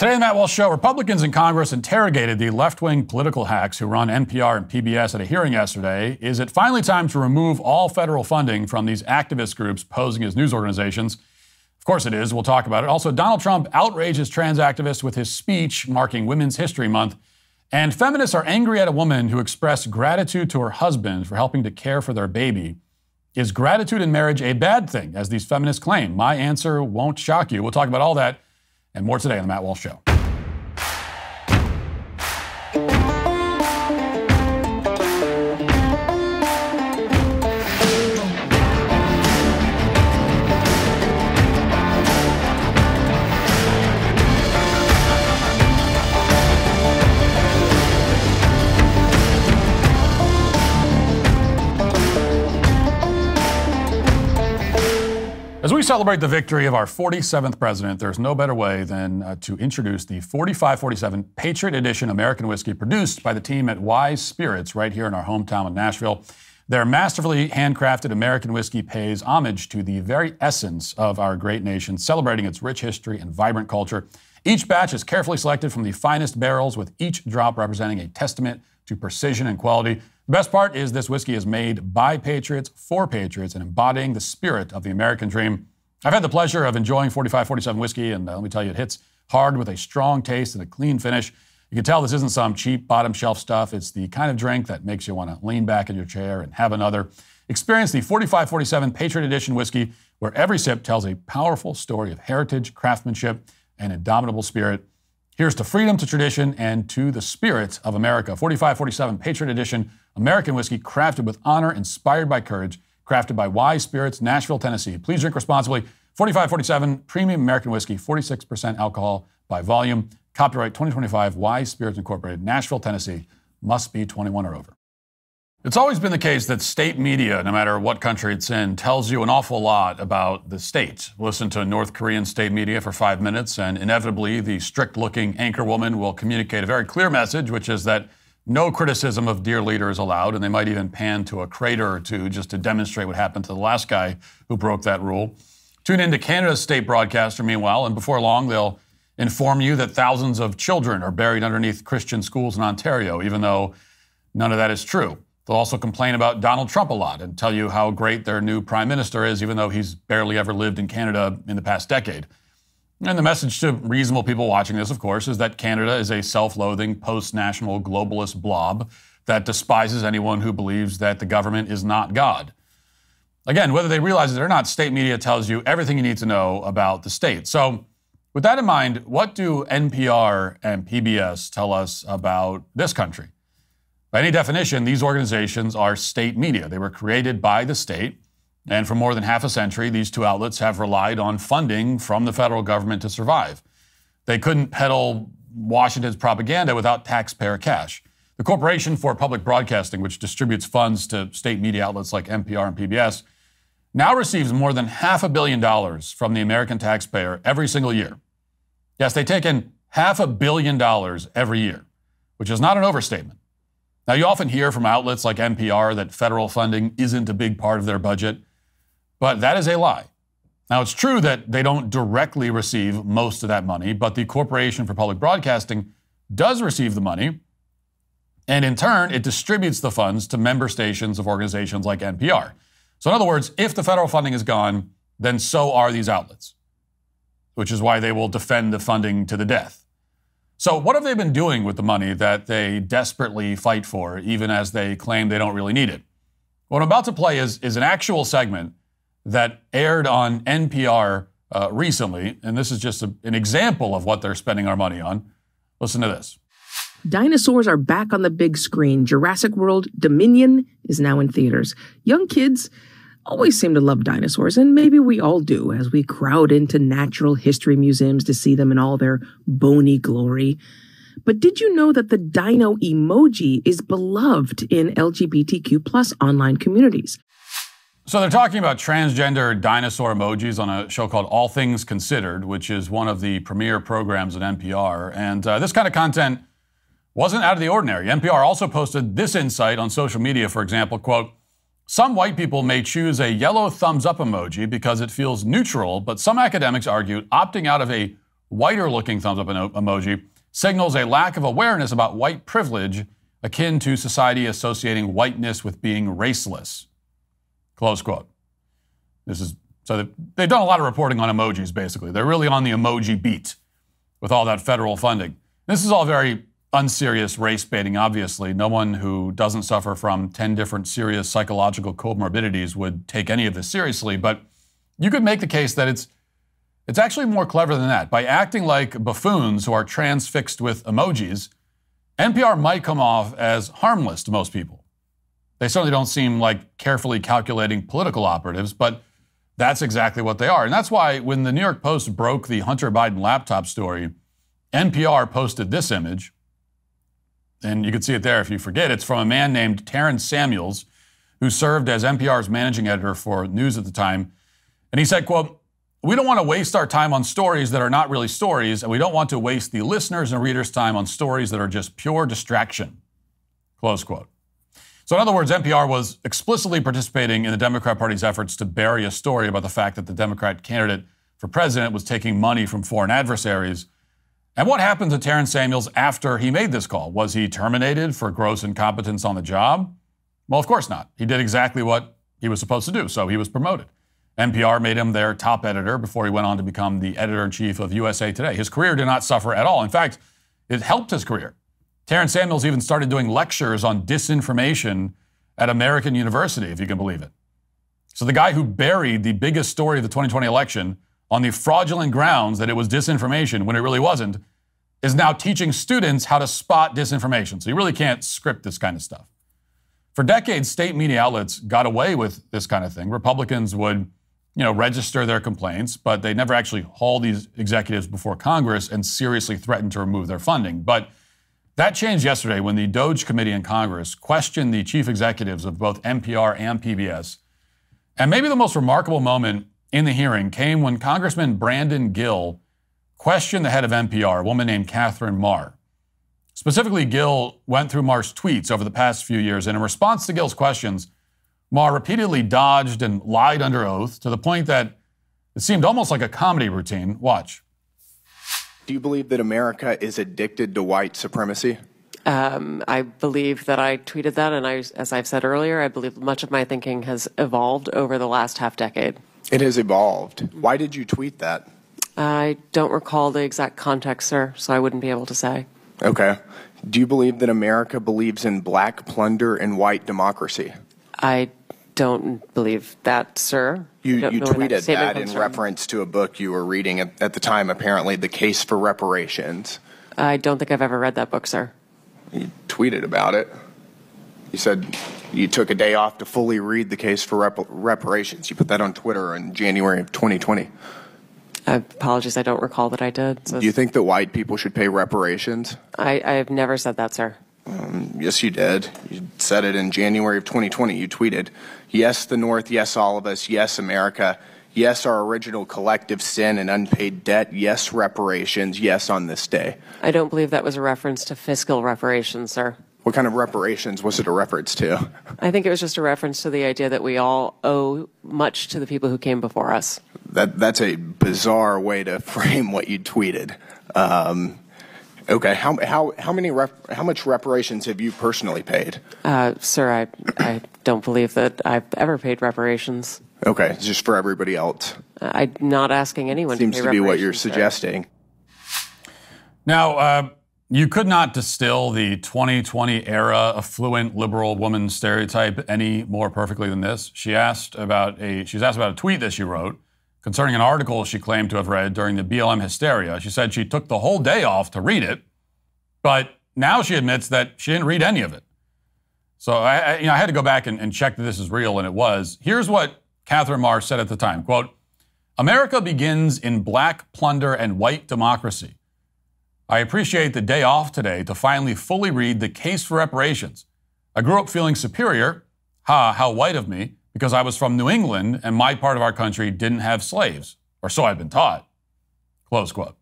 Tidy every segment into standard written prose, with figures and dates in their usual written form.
Today on the Matt Walsh Show, Republicans in Congress interrogated the left-wing political hacks who run NPR and PBS at a hearing yesterday. Is it finally time to remove all federal funding from these activist groups posing as news organizations? Of course it is. We'll talk about it. Also, Donald Trump outrages trans activists with his speech marking Women's History Month. And feminists are angry at a woman who expressed gratitude to her husband for helping to care for their baby. Is gratitude in marriage a bad thing, as these feminists claim? My answer won't shock you. We'll talk about all that and more today on the Matt Walsh Show. As we celebrate the victory of our 47th president, there's no better way than to introduce the 4547 Patriot Edition American whiskey produced by the team at Wise Spirits right here in our hometown of Nashville. Their masterfully handcrafted American whiskey pays homage to the very essence of our great nation, celebrating its rich history and vibrant culture. Each batch is carefully selected from the finest barrels, with each drop representing a testament to precision and quality. The best part is this whiskey is made by patriots for patriots and embodying the spirit of the American dream. I've had the pleasure of enjoying 4547 whiskey, and let me tell you, it hits hard with a strong taste and a clean finish. You can tell this isn't some cheap bottom shelf stuff. It's the kind of drink that makes you want to lean back in your chair and have another. Experience the 4547 Patriot Edition whiskey, where every sip tells a powerful story of heritage, craftsmanship, and indomitable spirit. Here's to freedom, to tradition, and to the spirit of America. 4547 Patriot Edition American whiskey, crafted with honor, inspired by courage, crafted by Wise Spirits, Nashville, Tennessee. Please drink responsibly. 4547 Premium American Whiskey, 46% alcohol by volume. Copyright 2025, Wise Spirits Incorporated, Nashville, Tennessee. Must be 21 or over. It's always been the case that state media, no matter what country it's in, tells you an awful lot about the state. Listen to North Korean state media for 5 minutes, and inevitably the strict-looking anchorwoman will communicate a very clear message, which is that no criticism of dear leader is allowed, and they might even pan to a crater or two just to demonstrate what happened to the last guy who broke that rule. Tune into Canada's state broadcaster, meanwhile, and before long they'll inform you that thousands of children are buried underneath Christian schools in Ontario, even though none of that is true. They'll also complain about Donald Trump a lot and tell you how great their new prime minister is, even though he's barely ever lived in Canada in the past decade. And the message to reasonable people watching this, of course, is that Canada is a self-loathing, post-national globalist blob that despises anyone who believes that the government is not God. Again, whether they realize it or not, state media tells you everything you need to know about the state. So with that in mind, what do NPR and PBS tell us about this country? By any definition, these organizations are state media. They were created by the state. And for more than half a century, these two outlets have relied on funding from the federal government to survive. They couldn't peddle Washington's propaganda without taxpayer cash. The Corporation for Public Broadcasting, which distributes funds to state media outlets like NPR and PBS, now receives more than $500 million from the American taxpayer every single year. Yes, they take in $500 million every year, which is not an overstatement. Now, you often hear from outlets like NPR that federal funding isn't a big part of their budget, but that is a lie. Now, it's true that they don't directly receive most of that money, but the Corporation for Public Broadcasting does receive the money, and in turn, it distributes the funds to member stations of organizations like NPR. So in other words, if the federal funding is gone, then so are these outlets, which is why they will defend the funding to the death. So what have they been doing with the money that they desperately fight for, even as they claim they don't really need it? What I'm about to play is an actual segment that aired on NPR recently, and this is just an example of what they're spending our money on. Listen to this. Dinosaurs are back on the big screen. Jurassic World Dominion is now in theaters. Young kids always seem to love dinosaurs, and maybe we all do as we crowd into natural history museums to see them in all their bony glory. But did you know that the dino emoji is beloved in LGBTQ+ online communities? So they're talking about transgender dinosaur emojis on a show called All Things Considered, which is one of the premier programs at NPR. And this kind of content wasn't out of the ordinary. NPR also posted this insight on social media, for example, quote, "Some white people may choose a yellow thumbs up emoji because it feels neutral, but some academics argue opting out of a whiter-looking thumbs up emoji signals a lack of awareness about white privilege akin to society associating whiteness with being raceless. Close quote. So they've done a lot of reporting on emojis, basically. They're really on the emoji beat with all that federal funding. This is all very unserious race baiting, obviously. No one who doesn't suffer from 10 different serious psychological comorbidities would take any of this seriously, but you could make the case that it's actually more clever than that. By acting like buffoons who are transfixed with emojis, NPR might come off as harmless to most people. They certainly don't seem like carefully calculating political operatives, but that's exactly what they are. And that's why when the New York Post broke the Hunter Biden laptop story, NPR posted this image, and you can see it there if you forget. It's from a man named Terrence Samuels, who served as NPR's managing editor for news at the time. And he said, quote, "We don't want to waste our time on stories that are not really stories, and we don't want to waste the listeners' and readers' time on stories that are just pure distraction." Close quote. So in other words, NPR was explicitly participating in the Democrat Party's efforts to bury a story about the fact that the Democrat candidate for president was taking money from foreign adversaries. And what happened to Terrence Samuels after he made this call? Was he terminated for gross incompetence on the job? Well, of course not. He did exactly what he was supposed to do, so he was promoted. NPR made him their top editor before he went on to become the editor-in-chief of USA Today. His career did not suffer at all. In fact, it helped his career. Terrence Samuels even started doing lectures on disinformation at American University, if you can believe it. So the guy who buried the biggest story of the 2020 election on the fraudulent grounds that it was disinformation when it really wasn't, is now teaching students how to spot disinformation. So you really can't script this kind of stuff. For decades, state media outlets got away with this kind of thing. Republicans would, register their complaints, but they never actually hauled these executives before Congress and seriously threatened to remove their funding. But that changed yesterday when the DOJ committee in Congress questioned the chief executives of both NPR and PBS. And maybe the most remarkable moment in the hearing came when Congressman Brandon Gill questioned the head of NPR, a woman named Catherine Marr. Specifically, Gill went through Marr's tweets over the past few years, and in response to Gill's questions, Marr repeatedly dodged and lied under oath to the point that it seemed almost like a comedy routine. Watch. Do you believe that America is addicted to white supremacy? I believe that I tweeted that, and as I've said earlier, I believe much of my thinking has evolved over the last half decade. It has evolved. Why did you tweet that? I don't recall the exact context, sir, so I wouldn't be able to say. Okay. Do you believe that America believes in black plunder and white democracy? I don't believe that, sir. You tweeted that in reference to a book you were reading at the time, apparently, The Case for Reparations. I don't think I've ever read that book, sir. You tweeted about it. You said you took a day off to fully read The Case for Reparations. You put that on Twitter in January of 2020. Apologies, I don't recall that I did. So do you think that white people should pay reparations? I have never said that, sir. Yes, you did. You said it in January of 2020. You tweeted, "Yes, the North. Yes, all of us. Yes, America. Yes, our original collective sin and unpaid debt. Yes, reparations. Yes, on this day." I don't believe that was a reference to fiscal reparations, sir. What kind of reparations was it a reference to? I think it was just a reference to the idea that we all owe much to the people who came before us. That's a bizarre way to frame what you tweeted. Okay, how much reparations have you personally paid? Sir, I don't believe that I've ever paid reparations. Okay, just for everybody else. I'm not asking anyone to pay reparations. Seems to be what you're suggesting. Now, you could not distill the 2020 era affluent liberal woman stereotype any more perfectly than this. She's asked about a tweet that she wrote concerning an article she claimed to have read during the BLM hysteria. She said she took the whole day off to read it, but now she admits that she didn't read any of it. So I had to go back and check that this is real, and it was. Here's what Catherine Marr said at the time, quote, "America begins in black plunder and white democracy. I appreciate the day off today to finally fully read The Case for Reparations. I grew up feeling superior, how white of me, because I was from New England and my part of our country didn't have slaves, or so I'd been taught." Close quote.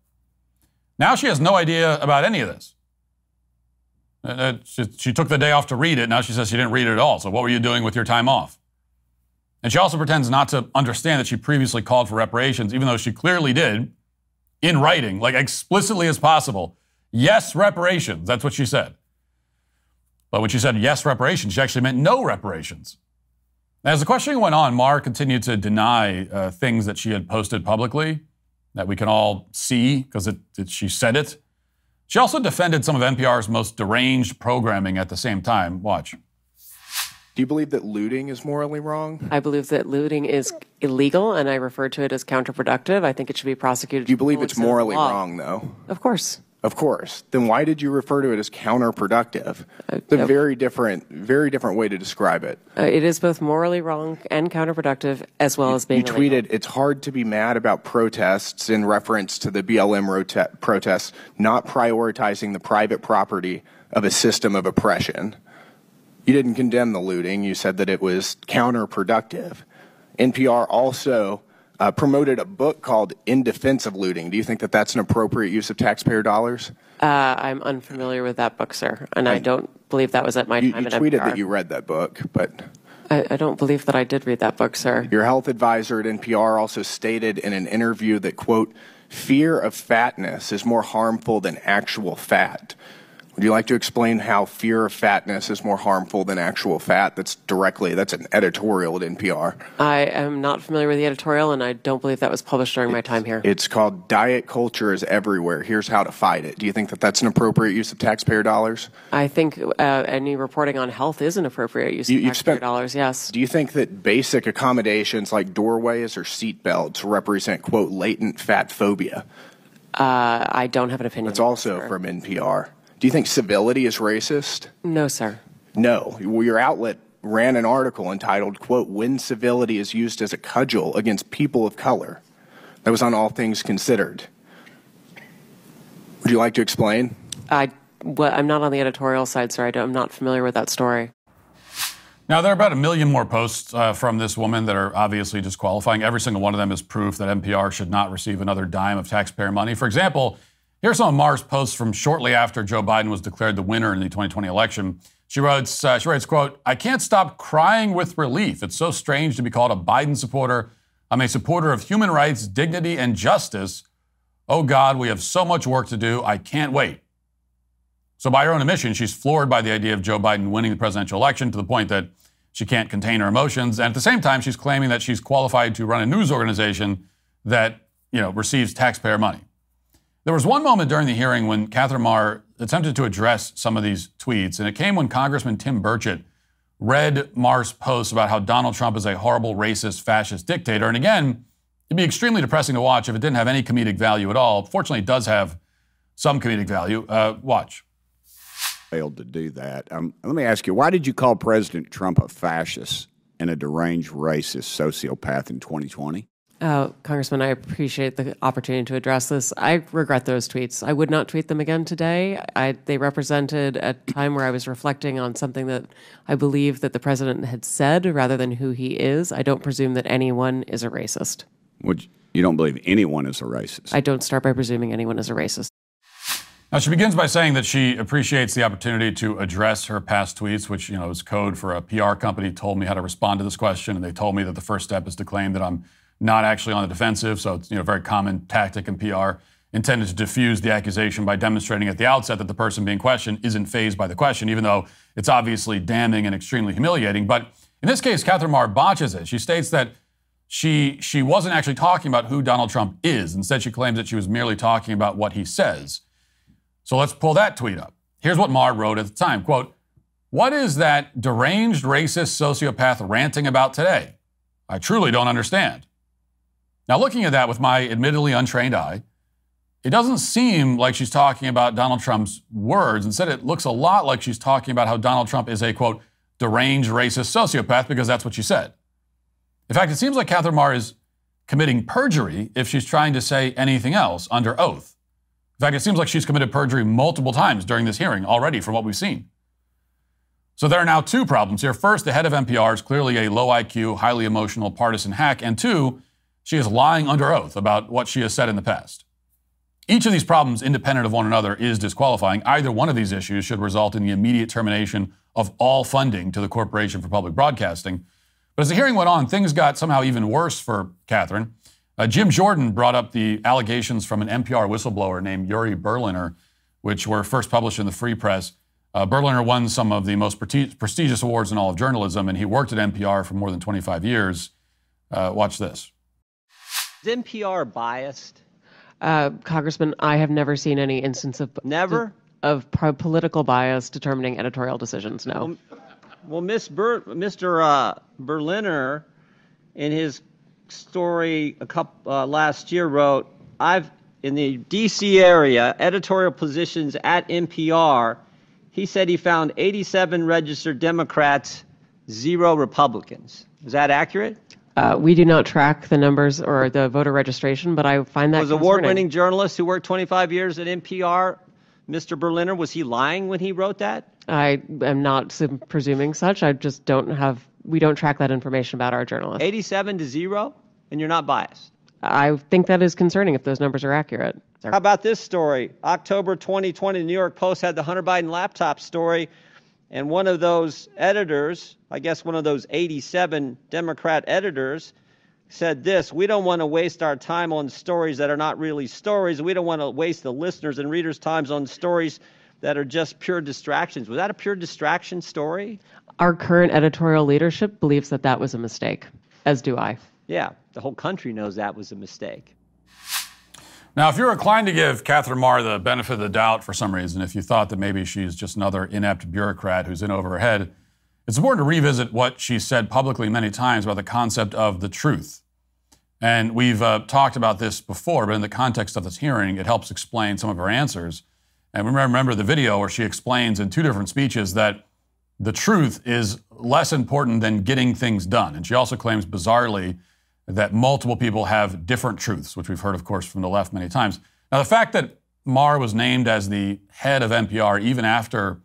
Now she has no idea about any of this. She took the day off to read it. Now she says she didn't read it at all. So what were you doing with your time off? And she also pretends not to understand that she previously called for reparations, even though she clearly did in writing, like explicitly as possible, yes, reparations. That's what she said. But when she said yes, reparations, she actually meant no reparations. As the questioning went on, Maher continued to deny things that she had posted publicly that we can all see because she said it. She also defended some of NPR's most deranged programming at the same time. Watch. Do you believe that looting is morally wrong? I believe that looting is illegal, and I refer to it as counterproductive. I think it should be prosecuted. Do you believe it's morally wrong, though? Of course. Of course. Then why did you refer to it as counterproductive? It's a very different way to describe it. It is both morally wrong and counterproductive, as well as being illegal. You tweeted, it's hard to be mad about protests in reference to the BLM protests, not prioritizing the private property of a system of oppression. You didn't condemn the looting. You said that it was counterproductive. NPR also promoted a book called In Defense of Looting. Do you think that that's an appropriate use of taxpayer dollars? I'm unfamiliar with that book, sir, and I don't believe that was at my time at NPR. You tweeted that you read that book, but... I don't believe that I did read that book, sir. Your health advisor at NPR also stated in an interview that, quote, fear of fatness is more harmful than actual fat. Would you like to explain how fear of fatness is more harmful than actual fat? That's an editorial at NPR. I am not familiar with the editorial, and I don't believe that was published during my time here. It's called Diet Culture is Everywhere. Here's how to fight it. Do you think that that's an appropriate use of taxpayer dollars? I think any reporting on health is an appropriate use of taxpayer dollars, yes. Do you think that basic accommodations like doorways or seat belts represent, quote, latent fat phobia? I don't have an opinion. That's also from NPR. Do you think civility is racist? No, sir. No. Well, your outlet ran an article entitled, quote, when civility is used as a cudgel against people of color. That was on All Things Considered. Would you like to explain? I'm not on the editorial side, sir. I'm not familiar with that story. Now, there are about 1 million more posts from this woman that are obviously disqualifying. Every single one of them is proof that NPR should not receive another dime of taxpayer money. For example, here are some of Maher's posts from shortly after Joe Biden was declared the winner in the 2020 election. She writes, quote, I can't stop crying with relief. It's so strange to be called a Biden supporter. I'm a supporter of human rights, dignity, and justice. Oh, God, we have so much work to do. I can't wait. So by her own admission, she's floored by the idea of Joe Biden winning the presidential election to the point that she can't contain her emotions. And at the same time, she's claiming that she's qualified to run a news organization that, receives taxpayer money. There was one moment during the hearing when Catherine Maher attempted to address some of these tweets, and it came when Congressman Tim Burchett read Maher's post about how Donald Trump is a horrible, racist, fascist dictator. And again, it'd be extremely depressing to watch if it didn't have any comedic value at all. Fortunately, it does have some comedic value. Watch. Failed to do that. Let me ask you, why did you call President Trump a fascist and a deranged, racist sociopath in 2020? Congressman, I appreciate the opportunity to address this. I regret those tweets. I would not tweet them again today. They represented a time where I was reflecting on something that I believe that the president had said rather than who he is. I don't presume that anyone is a racist. You don't believe anyone is a racist? I don't start by presuming anyone is a racist. Now, she begins by saying that she appreciates the opportunity to address her past tweets, which, is code for a PR company told me how to respond to this question, and they told me that the first step is to claim that I'm not actually on the defensive. So it's a very common tactic in PR intended to diffuse the accusation by demonstrating at the outset that the person being questioned isn't fazed by the question, even though it's obviously damning and extremely humiliating. But in this case, Catherine Maher botches it. She states that she wasn't actually talking about who Donald Trump is. Instead, she claims that she was merely talking about what he says. So let's pull that tweet up. Here's what Maher wrote at the time, quote, what is that deranged racist sociopath ranting about today? I truly don't understand. Now, looking at that with my admittedly untrained eye, it doesn't seem like she's talking about Donald Trump's words. Instead, it looks a lot like she's talking about how Donald Trump is a, quote, deranged racist sociopath, because that's what she said. In fact, it seems like Catherine Maher is committing perjury if she's trying to say anything else under oath. In fact, it seems like she's committed perjury multiple times during this hearing already from what we've seen. So there are now two problems here. First, the head of NPR is clearly a low IQ, highly emotional, partisan hack. And two, she is lying under oath about what she has said in the past. Each of these problems, independent of one another, is disqualifying. Either one of these issues should result in the immediate termination of all funding to the Corporation for Public Broadcasting. But as the hearing went on, things got somehow even worse for Catherine. Jim Jordan brought up the allegations from an NPR whistleblower named Yuri Berliner, which were first published in the Free Press. Berliner won some of the most prestigious awards in all of journalism, and he worked at NPR for more than 25 years. Watch this. Is NPR biased? Congressman, I have never seen any instance of political bias determining editorial decisions. No. Well, Mr. Berliner, in his story last year, wrote, in the D.C. area, editorial positions at NPR. He said he found 87 registered Democrats, 0 Republicans. Is that accurate? We do not track the numbers or the voter registration, but I find that concerning. Award-winning journalist who worked 25 years at NPR, Mr. Berliner, was he lying when he wrote that? I am not presuming such. I just we don't track that information about our journalists. 87 to 0, and you're not biased? I think that is concerning if those numbers are accurate. How about this story? October 2020, the New York Post had the Hunter Biden laptop story, and one of those editors, I guess one of those 87 Democrat editors, said this: we don't want to waste our time on stories that are not really stories. We don't want to waste the listeners' and readers' times on stories that are just pure distractions. Was that a pure distraction story? Our current editorial leadership believes that that was a mistake, as do I. Yeah, the whole country knows that was a mistake. Now, if you're inclined to give Catherine Maher the benefit of the doubt for some reason, if you thought that maybe she's just another inept bureaucrat who's in over her head, it's important to revisit what she said publicly many times about the concept of the truth. And we've talked about this before, but in the context of this hearing, it helps explain some of her answers. And remember the video where she explains in 2 different speeches that the truth is less important than getting things done. And she also claims, bizarrely, that multiple people have different truths, which we've heard, of course, from the left many times. Now, the fact that Maher was named as the head of NPR even after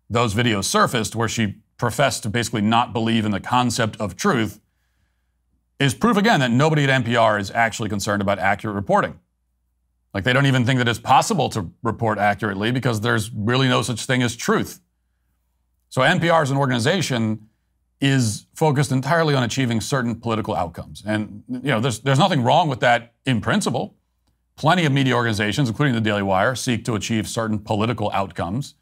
those videos surfaced, where she professed to basically not believe in the concept of truth, is proof again that nobody at NPR is actually concerned about accurate reporting. Like, they don't even think that it's possible to report accurately because there's really no such thing as truth. So NPR as an organization is focused entirely on achieving certain political outcomes. And, there's nothing wrong with that in principle. Plenty of media organizations, including the Daily Wire, seek to achieve certain political outcomes.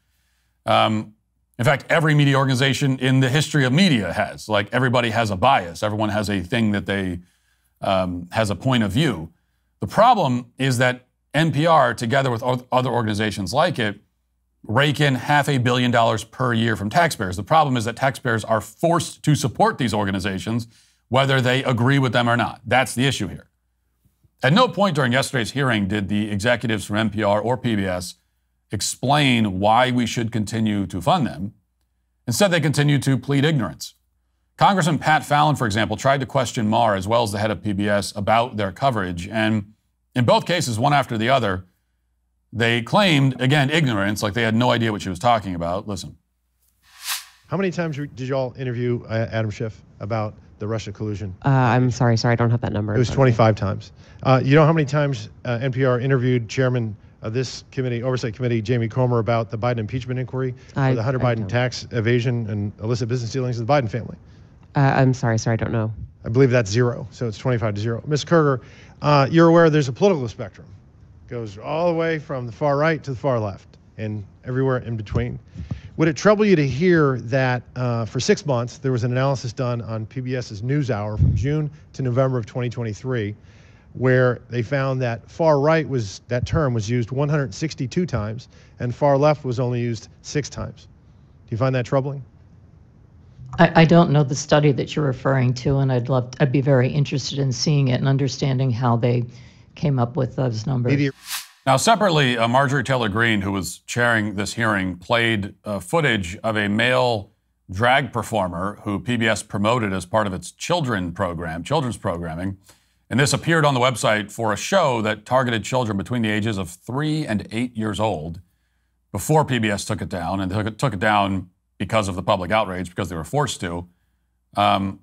In fact, every media organization in the history of media has. Like, everybody has a bias. Everyone has a thing that they has a point of view. The problem is that NPR, together with other organizations like it, rake in $500 million per year from taxpayers. The problem is that taxpayers are forced to support these organizations, whether they agree with them or not. That's the issue here. At no point during yesterday's hearing did the executives from NPR or PBS explain why we should continue to fund them. Instead, they continue to plead ignorance. Congressman Pat Fallon, for example, tried to question Maher as well as the head of PBS about their coverage. And in both cases, one after the other, they claimed, again, ignorance, like they had no idea what she was talking about. Listen. How many times did you all interview Adam Schiff about the Russia collusion? I'm sorry, I don't have that number. It was 25 times. You know how many times NPR interviewed Chairman of this committee, Oversight Committee, Jamie Comer, about the Biden impeachment inquiry for the Hunter Biden tax evasion and illicit business dealings of the Biden family? I'm sorry, I don't know. I believe that's 0, so it's 25 to 0. Ms. Kerger, you're aware there's a political spectrum. Goes all the way from the far right to the far left and everywhere in between. Would it trouble you to hear that for 6 months, there was an analysis done on PBS's NewsHour from June to November of 2023, where they found that far right that term was used 162 times and far left was only used 6 times. Do you find that troubling? I don't know the study that you're referring to, and I'd be very interested in seeing it and understanding how they came up with those numbers. Now, separately, Marjorie Taylor Greene, who was chairing this hearing, played footage of a male drag performer who PBS promoted as part of its children's programming. And this appeared on the website for a show that targeted children between the ages of 3 and 8 years old before PBS took it down. And took it down because of the public outrage, because they were forced to. But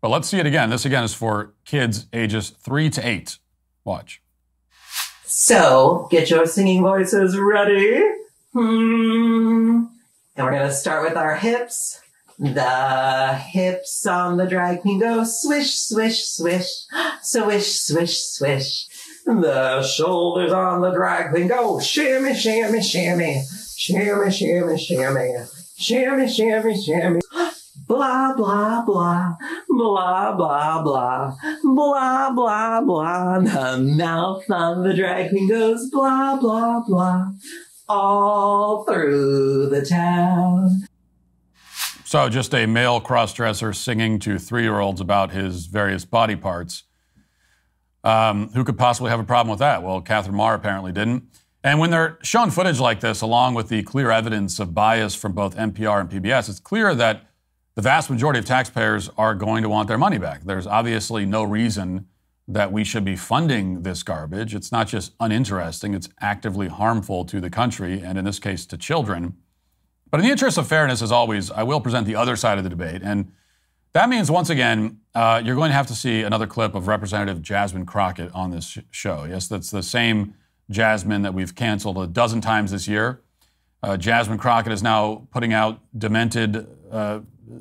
let's see it again. This again is for kids ages 3 to 8. Watch. So, get your singing voices ready. And we're going to start with our hips. The hips on the drag queen go swish, swish, swish, swish, swish, swish. The shoulders on the drag queen go shimmy, shimmy, shimmy, shimmy, shimmy, shimmy, shimmy, shimmy, shimmy. Blah, blah, blah, blah, blah, blah, blah, blah, blah. The mouth on the drag queen goes blah, blah, blah, all through the town. So just a male crossdresser singing to 3-year-olds about his various body parts. Who could possibly have a problem with that? Well, Catherine Maher apparently didn't. And when they're shown footage like this, along with the clear evidence of bias from both NPR and PBS, it's clear that the vast majority of taxpayers are going to want their money back. There's obviously no reason that we should be funding this garbage. It's not just uninteresting, it's actively harmful to the country, and in this case, to children. But in the interest of fairness, as always, I will present the other side of the debate. And that means, once again, you're going to have to see another clip of Representative Jasmine Crockett on this show. Yes, that's the same Jasmine that we've canceled a dozen times this year. Jasmine Crockett is now putting out demented,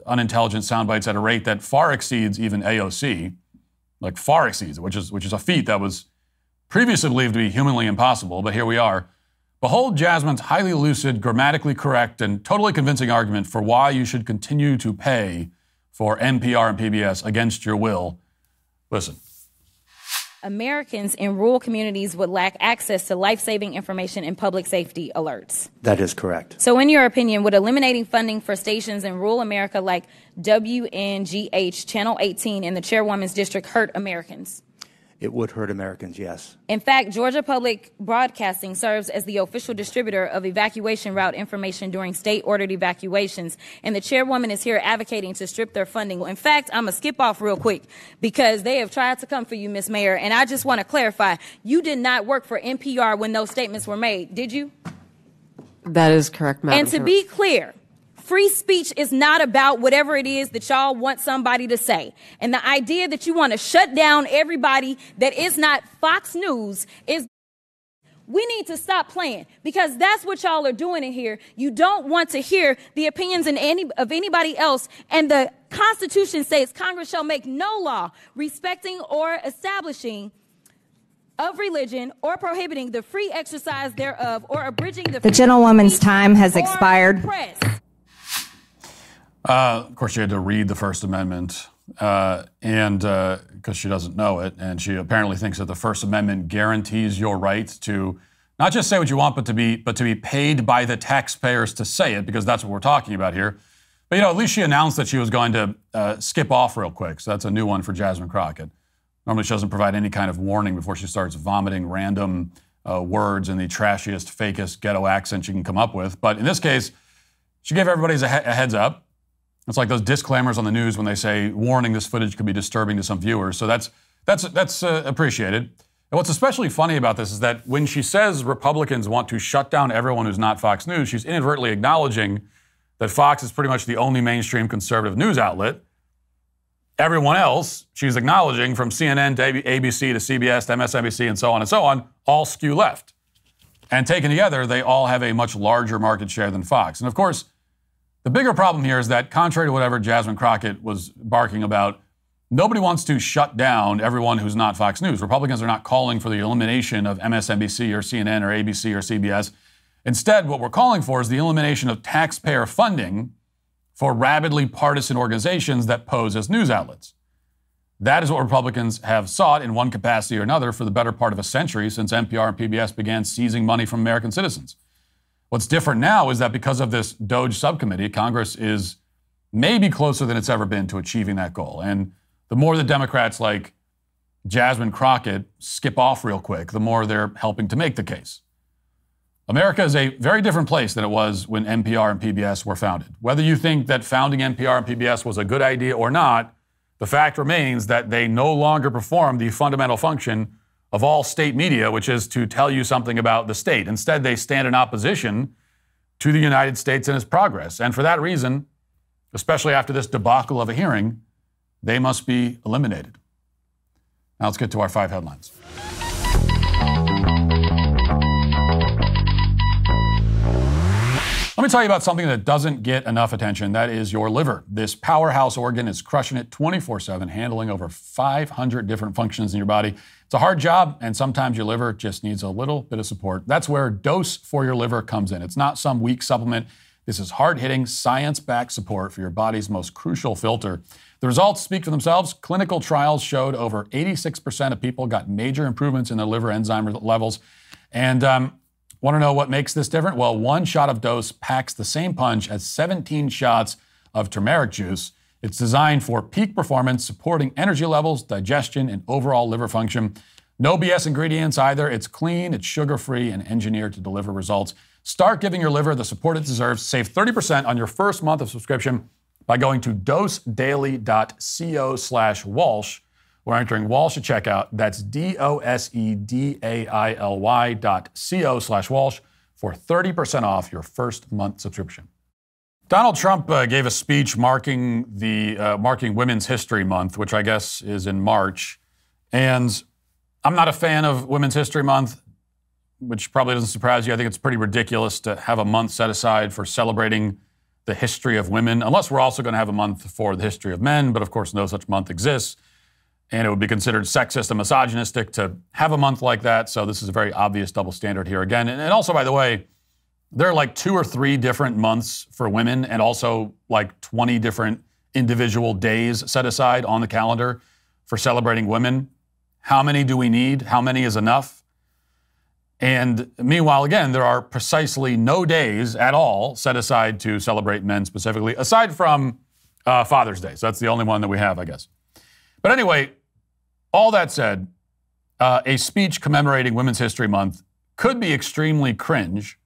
unintelligent sound bites at a rate that far exceeds even AOC, like far exceeds it, which is a feat that was previously believed to be humanly impossible, but here we are. Behold Jasmine's highly lucid, grammatically correct, and totally convincing argument for why you should continue to pay for NPR and PBS against your will. Listen. Americans in rural communities would lack access to life-saving information and public safety alerts. That is correct. So in your opinion, would eliminating funding for stations in rural America like WNGH, Channel 18, and the Chairwoman's District hurt Americans? It would hurt Americans, yes. In fact, Georgia Public Broadcasting serves as the official distributor of evacuation route information during state-ordered evacuations, and the chairwoman is here advocating to strip their funding. In fact, I'm going to skip off real quick because they have tried to come for you, Ms. Mayor, and I just want to clarify, you did not work for NPR when those statements were made, did you? That is correct, Madam And to be clear, free speech is not about whatever it is that y'all want somebody to say. And the idea that you want to shut down everybody that is not Fox News is... We need to stop playing because that's what y'all are doing in here. You don't want to hear the opinions of anybody else. And the Constitution says Congress shall make no law respecting or establishing of religion or prohibiting the free exercise thereof or abridging the gentlewoman's time has expired. Press. Of course, she had to read the First Amendment, and because she doesn't know it, and she apparently thinks that the First Amendment guarantees your right to not just say what you want, but to be paid by the taxpayers to say it, because that's what we're talking about here. But at least she announced that she was going to skip off real quick, so that's a new one for Jasmine Crockett. Normally, she doesn't provide any kind of warning before she starts vomiting random words in the trashiest, fakest ghetto accent she can come up with. But in this case, she gave everybody a heads up. It's like those disclaimers on the news when they say, warning, this footage could be disturbing to some viewers. So that's appreciated. And what's especially funny about this is that when she says Republicans want to shut down everyone who's not Fox News, she's inadvertently acknowledging that Fox is pretty much the only mainstream conservative news outlet. Everyone else, she's acknowledging, from CNN to ABC to CBS to MSNBC and so on, all skew left. And taken together, they all have a much larger market share than Fox. And of course, the bigger problem here is that, contrary to whatever Jasmine Crockett was barking about, nobody wants to shut down everyone who's not Fox News. Republicans are not calling for the elimination of MSNBC or CNN or ABC or CBS. Instead, what we're calling for is the elimination of taxpayer funding for rabidly partisan organizations that pose as news outlets. That is what Republicans have sought in one capacity or another for the better part of a century since NPR and PBS began seizing money from American citizens. What's different now is that because of this DOJ subcommittee, Congress is maybe closer than it's ever been to achieving that goal. And the more the Democrats like Jasmine Crockett skip off real quick, the more they're helping to make the case. America is a very different place than it was when NPR and PBS were founded. Whether you think that founding NPR and PBS was a good idea or not, the fact remains that they no longer perform the fundamental function of all state media, which is to tell you something about the state. Instead, they stand in opposition to the United States and its progress. And for that reason, especially after this debacle of a hearing, they must be eliminated. Now let's get to our 5 headlines. Let me tell you about something that doesn't get enough attention. That is your liver. This powerhouse organ is crushing it 24/7, handling over 500 different functions in your body. It's a hard job, and sometimes your liver just needs a little bit of support. That's where Dose for Your Liver comes in. It's not some weak supplement. This is hard-hitting, science-backed support for your body's most crucial filter. The results speak for themselves. Clinical trials showed over 86% of people got major improvements in their liver enzyme levels. And want to know what makes this different? Well, one shot of Dose packs the same punch as 17 shots of turmeric juice. It's designed for peak performance, supporting energy levels, digestion, and overall liver function. No BS ingredients either. It's clean, it's sugar-free, and engineered to deliver results. Start giving your liver the support it deserves. Save 30% on your first month of subscription by going to dosedaily.co/Walsh or entering Walsh at checkout. That's dosedaily.co/Walsh for 30% off your first month subscription. Donald Trump gave a speech marking Women's History Month, which I guess is in March. And I'm not a fan of Women's History Month, which probably doesn't surprise you. I think it's pretty ridiculous to have a month set aside for celebrating the history of women, unless we're also going to have a month for the history of men. But of course, no such month exists. And it would be considered sexist and misogynistic to have a month like that. So this is a very obvious double standard here again. And also, by the way, there are like 2 or 3 different months for women and also like 20 different individual days set aside on the calendar for celebrating women. How many do we need? How many is enough? And meanwhile, again, there are precisely no days at all set aside to celebrate men specifically, aside from Father's Day. So that's the only one that we have, I guess. But anyway, all that said, a speech commemorating Women's History Month could be extremely cringe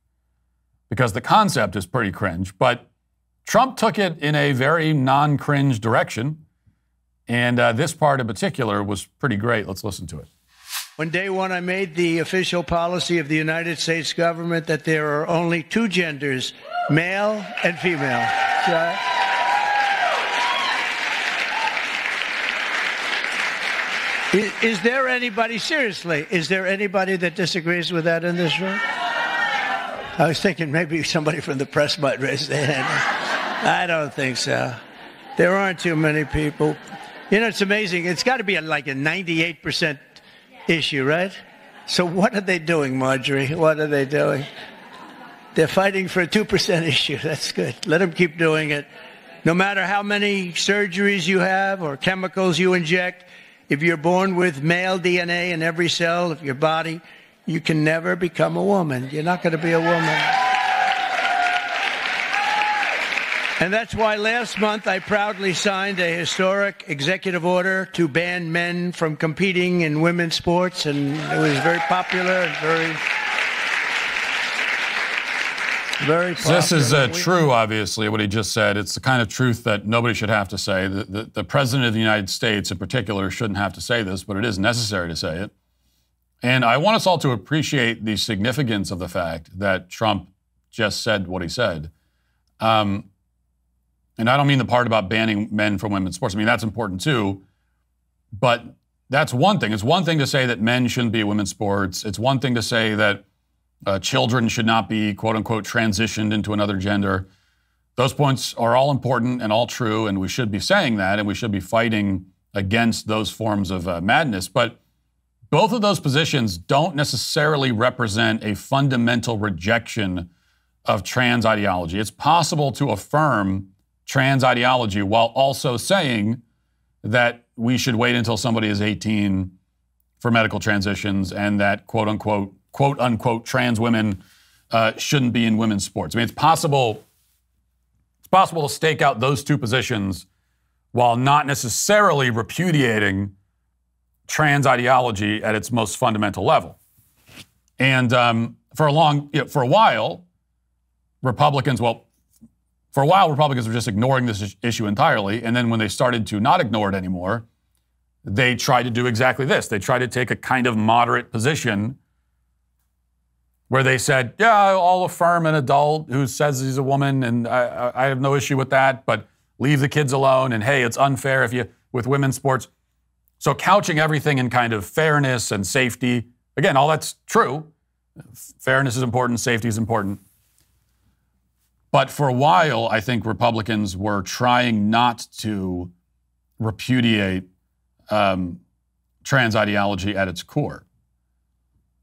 because the concept is pretty cringe, but Trump took it in a very non-cringe direction. And this part in particular was pretty great. Let's listen to it. On day one, I made the official policy of the United States government that there are only 2 genders, male and female. Is there anybody, seriously, is there anybody that disagrees with that in this room? I was thinking maybe somebody from the press might raise their hand. I don't think so. There aren't too many people. You know, it's amazing. It's got to be like a 98% issue, right? So what are they doing, Marjorie? What are they doing? They're fighting for a 2% issue. That's good. Let them keep doing it. No matter how many surgeries you have or chemicals you inject, if you're born with male DNA in every cell of your body, you can never become a woman. You're not going to be a woman. And that's why last month I proudly signed a historic executive order to ban men from competing in women's sports, and it was very popular and very popular. This is true, obviously, what he just said. It's the kind of truth that nobody should have to say. The President of the United States in particular shouldn't have to say this, but it is necessary to say it. And I want us all to appreciate the significance of the fact that Trump just said what he said. And I don't mean the part about banning men from women's sports. I mean, that's important too. But that's one thing. It's one thing to say that men shouldn't be in women's sports. It's one thing to say that children should not be, quote unquote, transitioned into another gender. Those points are all important and all true, and we should be saying that, and we should be fighting against those forms of madness. But both of those positions don't necessarily represent a fundamental rejection of trans ideology. It's possible to affirm trans ideology while also saying that we should wait until somebody is 18 for medical transitions and that quote unquote trans women shouldn't be in women's sports. I mean, it's possible to stake out those two positions while not necessarily repudiating trans ideology at its most fundamental level. And for a while, Republicans were just ignoring this issue entirely. And then when they started to not ignore it anymore, they tried to do exactly this. They tried to take a kind of moderate position where they said, yeah, I'll affirm an adult who says he's a woman and I have no issue with that, but leave the kids alone. And hey, it's unfair with women's sports. So couching everything in kind of fairness and safety. Again, all that's true. Fairness is important. Safety is important. But for a while, I think Republicans were trying not to repudiate trans ideology at its core.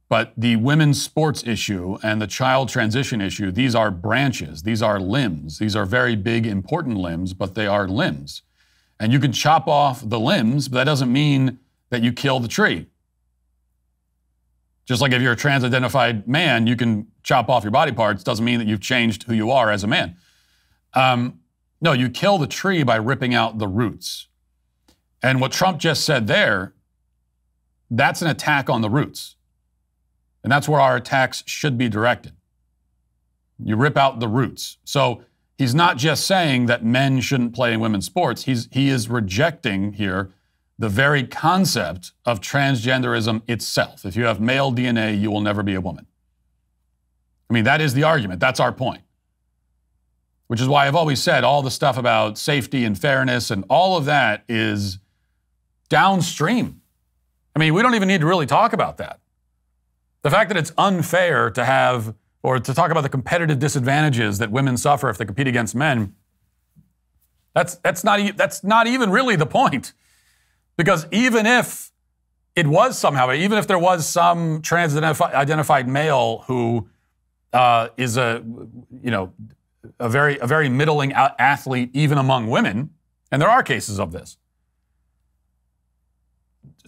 But the women's sports issue and the child transition issue, these are branches, these are limbs. These are very big, important limbs, but they are limbs. And you can chop off the limbs, but that doesn't mean that you kill the tree. Just like if you're a trans-identified man, you can chop off your body parts, doesn't mean that you've changed who you are as a man. No, you kill the tree by ripping out the roots. And what Trump just said there, that's an attack on the roots. And that's where our attacks should be directed. You rip out the roots. So he's not just saying that men shouldn't play in women's sports. He is rejecting here the very concept of transgenderism itself. If you have male DNA, you will never be a woman. I mean, that is the argument. That's our point. Which is why I've always said all the stuff about safety and fairness and all of that is downstream. I mean, we don't even need to really talk about that. The fact that it's unfair to have, or to talk about the competitive disadvantages that women suffer if they compete against men, that's not even really the point. Because even if it was somehow, even if there was some trans-identified male who is a very middling athlete, even among women, and there are cases of this.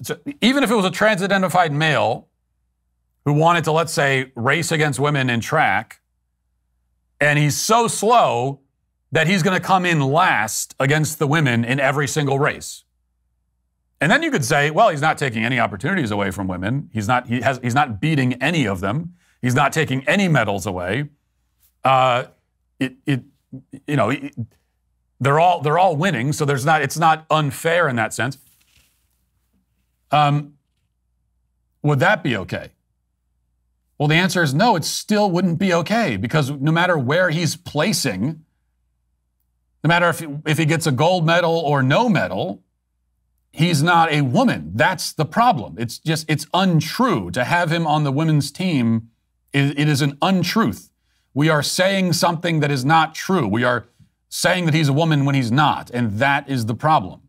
So even if it was a trans-identified male who wanted to, let's say, race against women in track, and he's so slow that he's going to come in last against the women in every single race. And then you could say, well, he's not taking any opportunities away from women. He's not beating any of them. He's not taking any medals away. They're all winning, so it's not unfair in that sense. Would that be okay? Well, the answer is no, it still wouldn't be okay, because no matter where he's placing, no matter if he gets a gold medal or no medal, he's not a woman. That's the problem. It's untrue. To have him on the women's team, it is an untruth. We are saying something that is not true. We are saying that he's a woman when he's not, and that is the problem.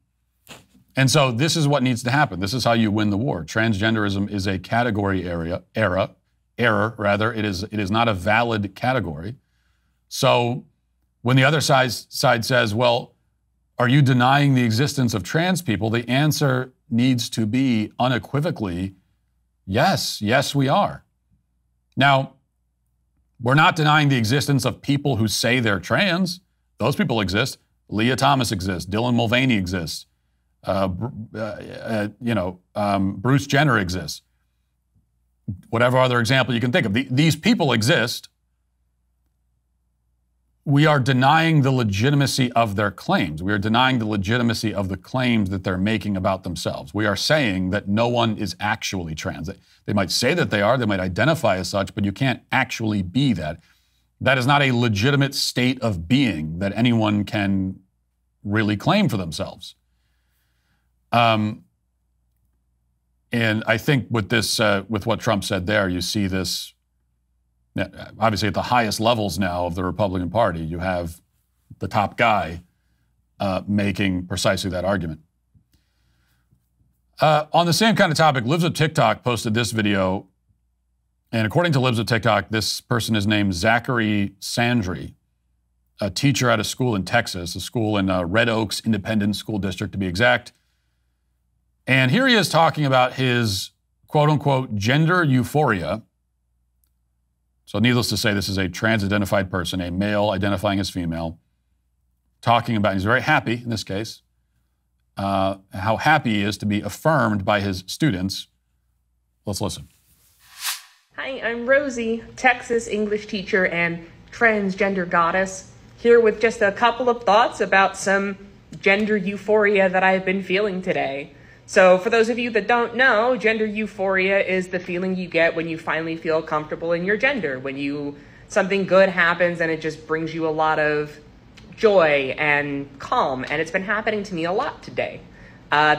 And so this is what needs to happen. This is how you win the war. Transgenderism is a category error. It is not a valid category. So when the other side says, well, are you denying the existence of trans people? The answer needs to be unequivocally, yes, we are. Now, we're not denying the existence of people who say they're trans. Those people exist. Leah Thomas exists. Dylan Mulvaney exists. Bruce Jenner exists. Whatever other example you can think of. These people exist. We are denying the legitimacy of their claims. We are denying the legitimacy of the claims that they're making about themselves. We are saying that no one is actually trans. They might say that they are, they might identify as such, but you can't actually be that. That is not a legitimate state of being that anyone can really claim for themselves. And I think with this, with what Trump said there, you see this. Obviously, at the highest levels now of the Republican Party, you have the top guy making precisely that argument. On the same kind of topic, Libs of TikTok posted this video. And according to Libs of TikTok, this person is named Zachary Sandry, a teacher at a school in Texas, a school in Red Oaks Independent School District, to be exact. And here he is talking about his quote-unquote gender euphoria. So needless to say, this is a trans-identified person, a male identifying as female, talking about, he's very happy in this case, how happy he is to be affirmed by his students. Let's listen. Hi, I'm Rosie, Texas English teacher and transgender goddess, here with just a couple of thoughts about some gender euphoria that I've been feeling today. So for those of you that don't know, gender euphoria is the feeling you get when you finally feel comfortable in your gender, when something good happens and it just brings you a lot of joy and calm. And it's been happening to me a lot today.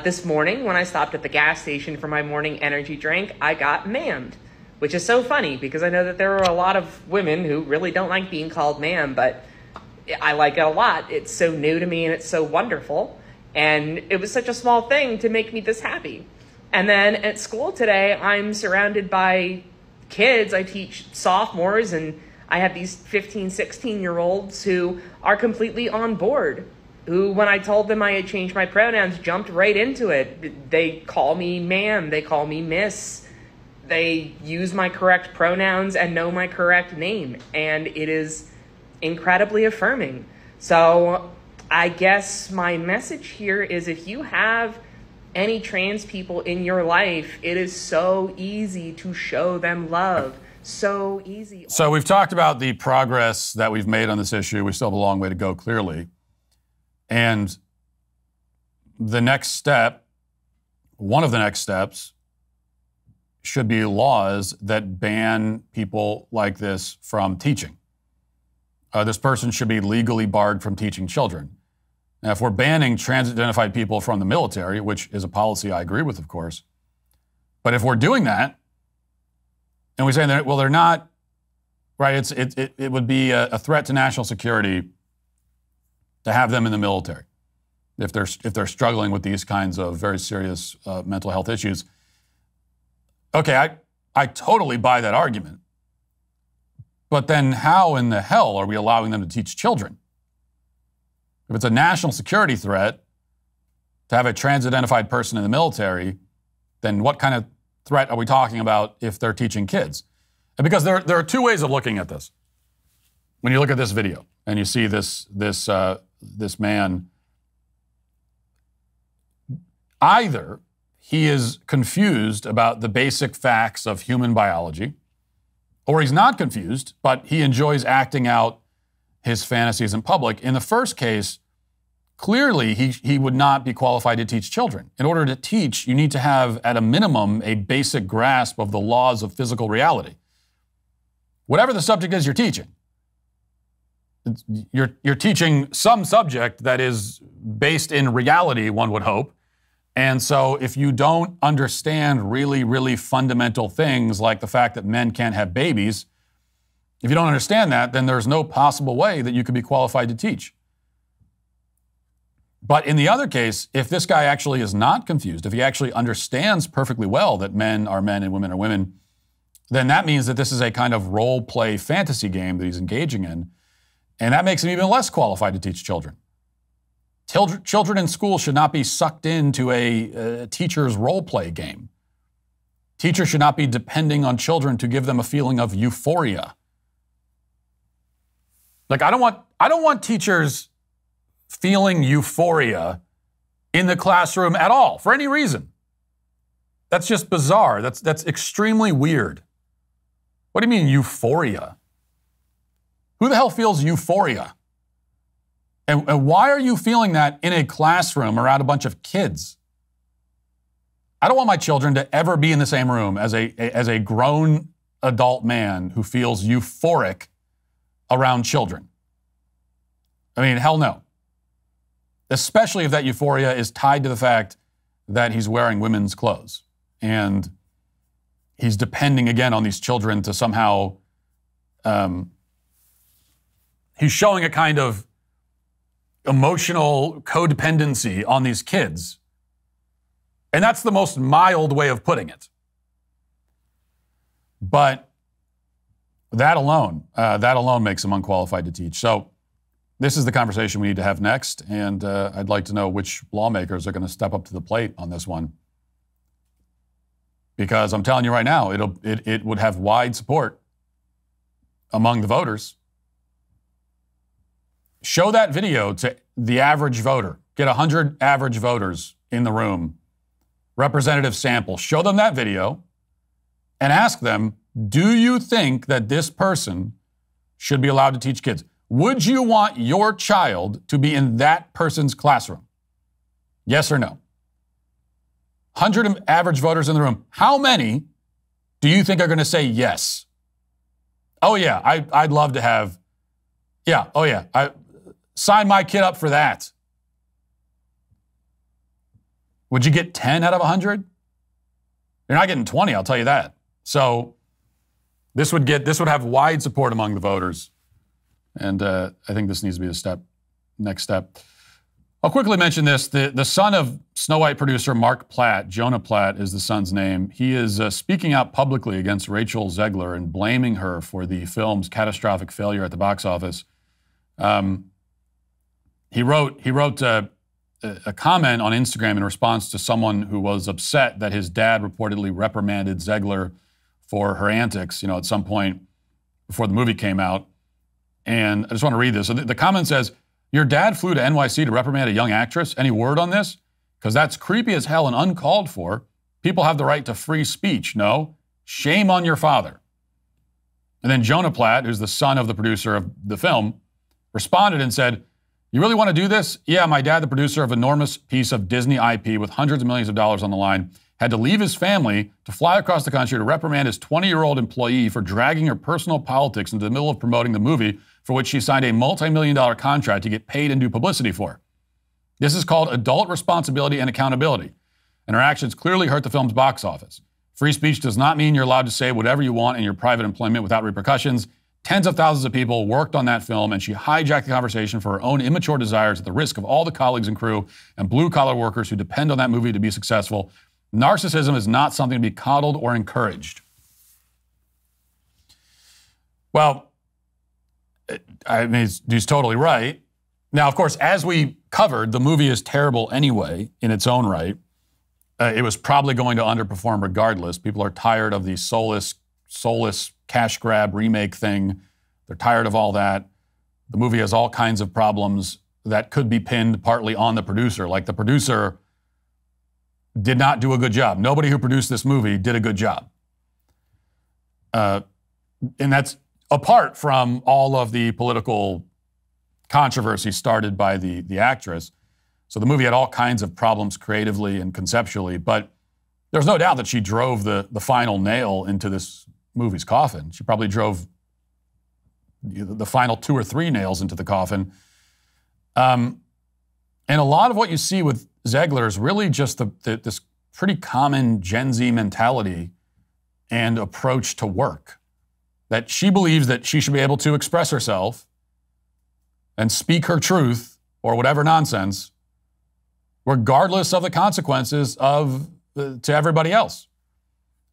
This morning, when I stopped at the gas station for my morning energy drink, I got ma'amed, which is so funny because I know that there are a lot of women who really don't like being called ma'am, but I like it a lot. It's so new to me and it's so wonderful. And it was such a small thing to make me this happy. And then at school today, I'm surrounded by kids. I teach sophomores, and I have these 15, 16-year-olds who are completely on board, who, when I told them I had changed my pronouns, jumped right into it. They call me ma'am. They call me miss. They use my correct pronouns and know my correct name. And it is incredibly affirming. So I guess my message here is, if you have any trans people in your life, it is so easy to show them love. So easy. So we've talked about the progress that we've made on this issue. We still have a long way to go, clearly. And the next step, one of the next steps, should be laws that ban people like this from teaching. This person should be legally barred from teaching children. Now, if we're banning trans-identified people from the military, which is a policy I agree with, of course, but if we're doing that, and we say that, well, they're not, right, it would be a threat to national security to have them in the military if they're struggling with these kinds of very serious mental health issues. Okay, I totally buy that argument. But then how in the hell are we allowing them to teach children? If it's a national security threat to have a trans-identified person in the military, then what kind of threat are we talking about if they're teaching kids? And because there are two ways of looking at this. When you look at this video and you see this man, either he is confused about the basic facts of human biology, or he's not confused, but he enjoys acting out his fantasies in public. In the first case, clearly he would not be qualified to teach children. In order to teach, you need to have, at a minimum, a basic grasp of the laws of physical reality. Whatever the subject is you're teaching, you're teaching some subject that is based in reality, one would hope. And so if you don't understand really, really fundamental things like the fact that men can't have babies, if you don't understand that, then there's no possible way that you could be qualified to teach. But in the other case, if this guy actually is not confused, if he actually understands perfectly well that men are men and women are women, then that means that this is a kind of role play fantasy game that he's engaging in. And that makes him even less qualified to teach children. Children in school should not be sucked into a teacher's role play game. Teachers should not be depending on children to give them a feeling of euphoria. Like, I don't want teachers feeling euphoria in the classroom at all, for any reason. That's just bizarre. That's extremely weird. What do you mean euphoria? Who the hell feels euphoria? And why are you feeling that in a classroom around a bunch of kids? I don't want my children to ever be in the same room as a grown adult man who feels euphoric around children. I mean, hell no. Especially if that euphoria is tied to the fact that he's wearing women's clothes and he's depending again on these children to somehow, he's showing a kind of emotional codependency on these kids. And that's the most mild way of putting it. But that alone makes him unqualified to teach. So this is the conversation we need to have next. And I'd like to know which lawmakers are going to step up to the plate on this one. Because I'm telling you right now, it would have wide support among the voters. Show that video to the average voter. Get 100 average voters in the room, representative sample. Show them that video and ask them, do you think that this person should be allowed to teach kids? Would you want your child to be in that person's classroom? Yes or no? 100 average voters in the room. How many do you think are going to say yes? Oh, yeah, I'd love to have, yeah, oh, yeah, sign my kid up for that. Would you get 10 out of 100? You're not getting 20, I'll tell you that. So this would have wide support among the voters And I think this needs to be the next step. I'll quickly mention this. The son of Snow White producer Mark Platt, Jonah Platt is the son's name. He is speaking out publicly against Rachel Zegler and blaming her for the film's catastrophic failure at the box office. He wrote a comment on Instagram in response to someone who was upset that his dad reportedly reprimanded Zegler for her antics, at some point before the movie came out. And I just want to read this. So the comment says, "Your dad flew to NYC to reprimand a young actress. Any word on this? Because that's creepy as hell and uncalled for. People have the right to free speech. No? Shame on your father." And then Jonah Platt, who's the son of the producer of the film, responded and said, "You really want to do this? Yeah, my dad, the producer of an enormous piece of Disney IP with hundreds of millions of dollars on the line, had to leave his family to fly across the country to reprimand his 20-year-old employee for dragging her personal politics into the middle of promoting the movie for which she signed a multi-million-dollar contract to get paid and do publicity for. This is called adult responsibility and accountability, and her actions clearly hurt the film's box office. Free speech does not mean you're allowed to say whatever you want in your private employment without repercussions. Tens of thousands of people worked on that film, and she hijacked the conversation for her own immature desires at the risk of all the colleagues and crew and blue-collar workers who depend on that movie to be successful. Narcissism is not something to be coddled or encouraged." Well, I mean, he's totally right. Now, of course, as we covered, the movie is terrible anyway in its own right. It was probably going to underperform regardless. People are tired of the soulless cash grab remake thing. They're tired of all that. The movie has all kinds of problems that could be pinned partly on the producer. Like the producer did not do a good job. Nobody who produced this movie did a good job. And that's apart from all of the political controversy started by the actress. So the movie had all kinds of problems creatively and conceptually, but there's no doubt that she drove the final nail into this movie's coffin. She probably drove the final 2 or 3 nails into the coffin. And a lot of what you see with Zegler is really just this pretty common Gen Z mentality and approach to work. That she believes that she should be able to express herself and speak her truth or whatever nonsense, regardless of the consequences to everybody else.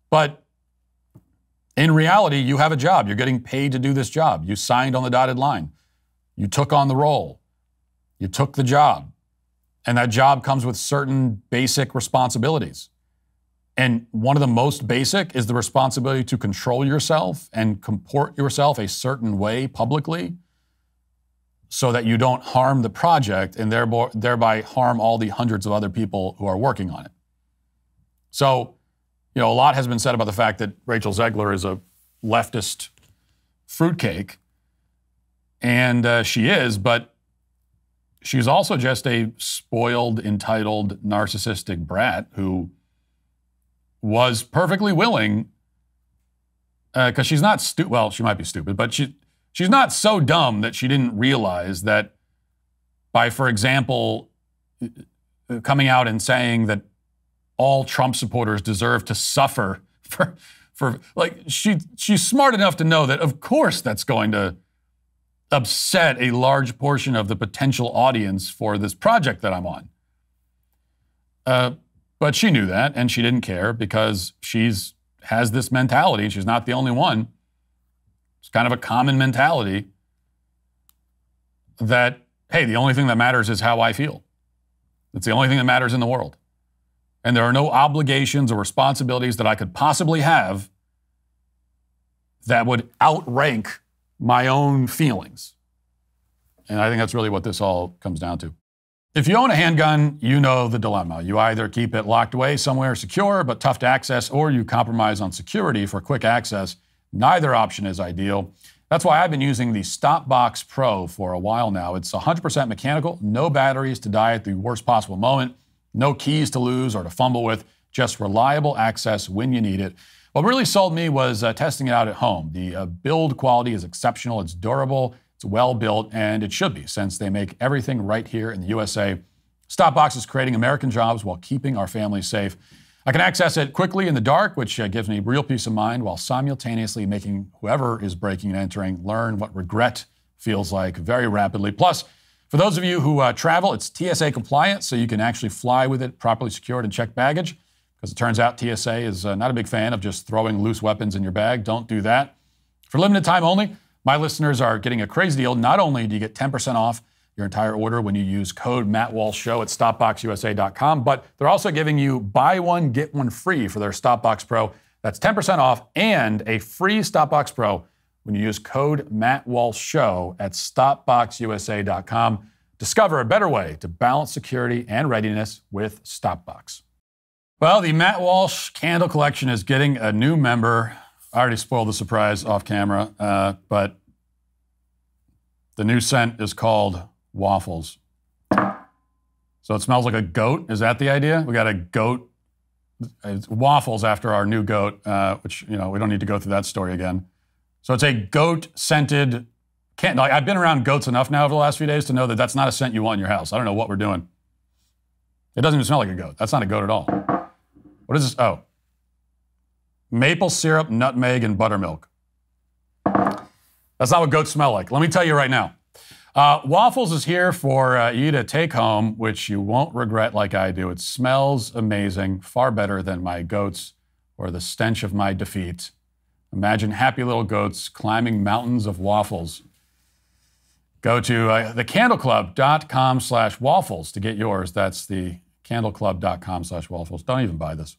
But in reality, you have a job. You're getting paid to do this job. You signed on the dotted line. You took on the role. You took the job. And that job comes with certain basic responsibilities. And one of the most basic is the responsibility to control yourself and comport yourself a certain way publicly so that you don't harm the project and thereby harm all the hundreds of other people who are working on it. So, a lot has been said about the fact that Rachel Zegler is a leftist fruitcake, and she is, but she's also just a spoiled, entitled, narcissistic brat who was perfectly willing, because she's not stupid. Well, she might be stupid, but she's not so dumb that she didn't realize that by, for example, coming out and saying that all Trump supporters deserve to suffer for she's smart enough to know that, of course, that's going to upset a large portion of the potential audience for this project that I'm on. But she knew that, and she didn't care because has this mentality. She's not the only one. It's kind of a common mentality that, hey, the only thing that matters is how I feel. It's the only thing that matters in the world. And there are no obligations or responsibilities that I could possibly have that would outrank my own feelings. And I think that's really what this all comes down to. If you own a handgun, you know the dilemma. You either keep it locked away somewhere secure but tough to access, or you compromise on security for quick access. Neither option is ideal. That's why I've been using the StopBox Pro for a while now. It's 100% mechanical, no batteries to die at the worst possible moment, no keys to lose or to fumble with, just reliable access when you need it. What really sold me was testing it out at home. The build quality is exceptional, it's durable, it's well built, and it should be, since they make everything right here in the USA. StopBox is creating American jobs while keeping our families safe. I can access it quickly in the dark, which gives me real peace of mind, while simultaneously making whoever is breaking and entering learn what regret feels like, very rapidly. Plus, for those of you who travel, it's TSA compliant, so you can actually fly with it properly secured and check baggage, because it turns out TSA is not a big fan of just throwing loose weapons in your bag. Don't do that. For limited time only, my listeners are getting a crazy deal. Not only do you get 10% off your entire order when you use code Matt Walsh Show at StopBoxUSA.com, but they're also giving you buy one, get one free for their StopBox Pro. That's 10% off and a free StopBox Pro when you use code Matt Walsh Show at StopBoxUSA.com. Discover a better way to balance security and readiness with StopBox. Well, the Matt Walsh Candle Collection is getting a new member. I already spoiled the surprise off camera, but the new scent is called Waffles. So it smells like a goat. Is that the idea? We got a goat. It's waffles after our new goat, which, we don't need to go through that story again. So it's a goat-scented candle. I've been around goats enough now over the last few days to know that that's not a scent you want in your house. I don't know what we're doing. It doesn't even smell like a goat. That's not a goat at all. What is this? Oh. Maple syrup, nutmeg, and buttermilk. That's not what goats smell like. Let me tell you right now. Waffles is here for you to take home, which you won't regret like I do. It smells amazing, far better than my goats or the stench of my defeat. Imagine happy little goats climbing mountains of waffles. Go to thecandleclub.com/waffles to get yours. That's thecandleclub.com/waffles. Don't even buy this.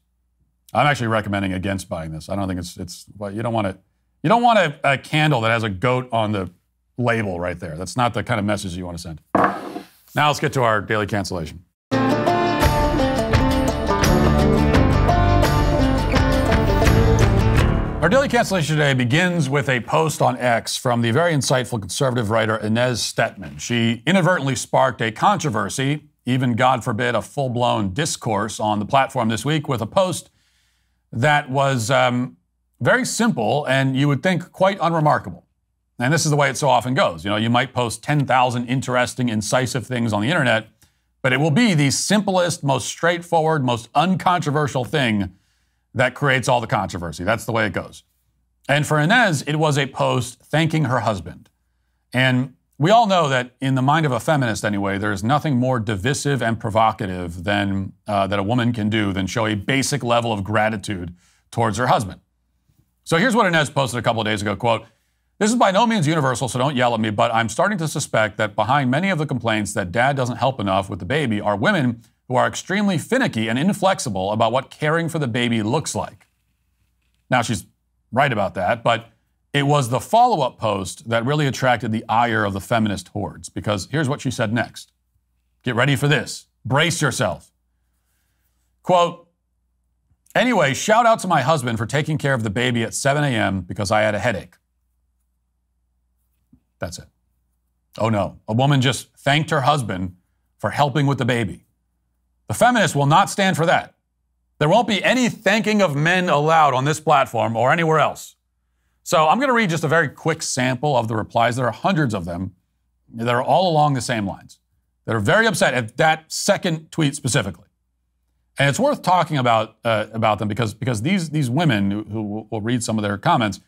I'm actually recommending against buying this. I don't think it's well, you don't want it. You don't want a candle that has a goat on the label right there. That's not the kind of message you want to send. Now let's get to our daily cancellation. Our daily cancellation today begins with a post on X from the very insightful conservative writer Inez Stetman. She inadvertently sparked a controversy, even, God forbid, a full-blown discourse on the platform this week with a post that was very simple and you would think quite unremarkable. And this is the way it so often goes. You might post 10,000 interesting, incisive things on the internet, but it will be the simplest, most straightforward, most uncontroversial thing that creates all the controversy. That's the way it goes. And for Inez, it was a post thanking her husband. And we all know that in the mind of a feminist anyway, there's nothing more divisive and provocative than that a woman can do than show a basic level of gratitude towards her husband. So here's what Inez posted a couple of days ago, quote, "This is by no means universal, so don't yell at me, but I'm starting to suspect that behind many of the complaints that dad doesn't help enough with the baby are women who are extremely finicky and inflexible about what caring for the baby looks like." Now, she's right about that, but it was the follow-up post that really attracted the ire of the feminist hordes, because here's what she said next. Get ready for this. Brace yourself. Quote, "Anyway, shout out to my husband for taking care of the baby at 7 a.m. because I had a headache." That's it. Oh no, a woman just thanked her husband for helping with the baby. The feminists will not stand for that. There won't be any thanking of men allowed on this platform or anywhere else. So I'm going to read just a very quick sample of the replies. There are hundreds of them that are all along the same lines, that are very upset at that second tweet specifically. And it's worth talking about them because these women who will read some of their comments,